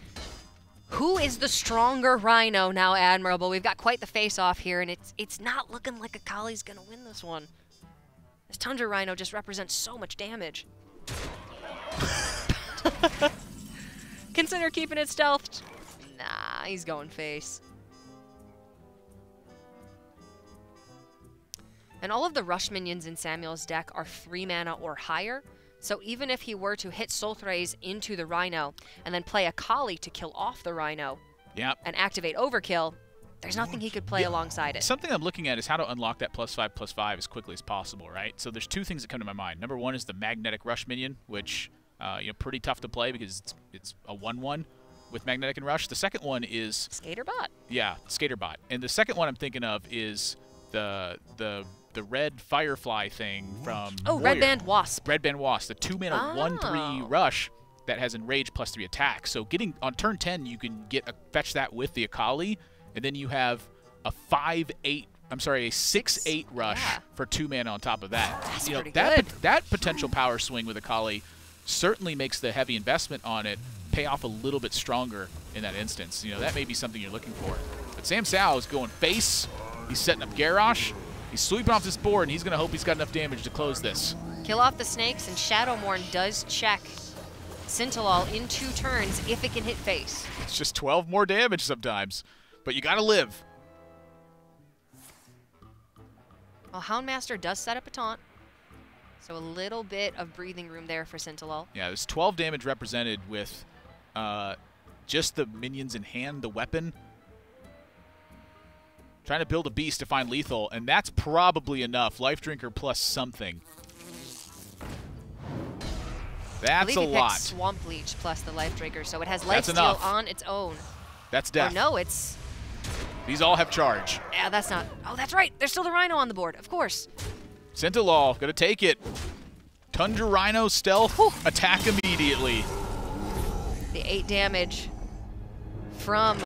who is the stronger Rhino now, Admirable? We've got quite the face-off here, and it's not looking like Akali's going to win this one. This Tundra Rhino just represents so much damage. Consider keeping it stealthed. Nah, he's going face. And all of the rush minions in Samuel's deck are 3 mana or higher, so even if he were to hit Soul Thrace into the Rhino and then play Akali to kill off the Rhino and activate Overkill, there's nothing he could play alongside it. Something I'm looking at is how to unlock that +5/+5 as quickly as possible, right? So there's 2 things that come to my mind. Number 1 is the Magnetic Rush minion, which you know, pretty tough to play because it's a 1/1 with Magnetic and Rush. The second one is Skaterbot. Yeah, Skaterbot. And the second one I'm thinking of is the red Firefly thing from Red Warrior. Band Wasp. Red Band Wasp, the 2-mana 1/3 rush that has Enrage +3 attack. So getting on turn 10, you can fetch that with the Akali, and then you have a 6/8 rush for 2 mana on top of that. That's you know, pretty good. That potential power swing with Akali certainly makes the heavy investment on it pay off a little bit stronger in that instance. You know, that may be something you're looking for. But SamuelTsao is going face. He's setting up Garrosh. He's sweeping off this board, and he's going to hope he's got enough damage to close this. Kill off the snakes, and Shadowmourne does check Sintolol in 2 turns if it can hit face. It's just 12 more damage sometimes, but you got to live. Well, Houndmaster does set up a taunt, so a little bit of breathing room there for Sintolol. Yeah, there's 12 damage represented with just the minions in hand, the weapon. Trying to build a beast to find lethal, and that's probably enough. Life Drinker plus something. That's a lot. Swamp Leech plus the Life Drinker, so it has Life Steal enough. on its own. That's death. Oh, no, it's... These all have charge. Yeah, that's not... Oh, that's right. There's still the Rhino on the board, of course. Sintolol gonna take it. Tundra Rhino stealth, attack immediately. The 8 damage from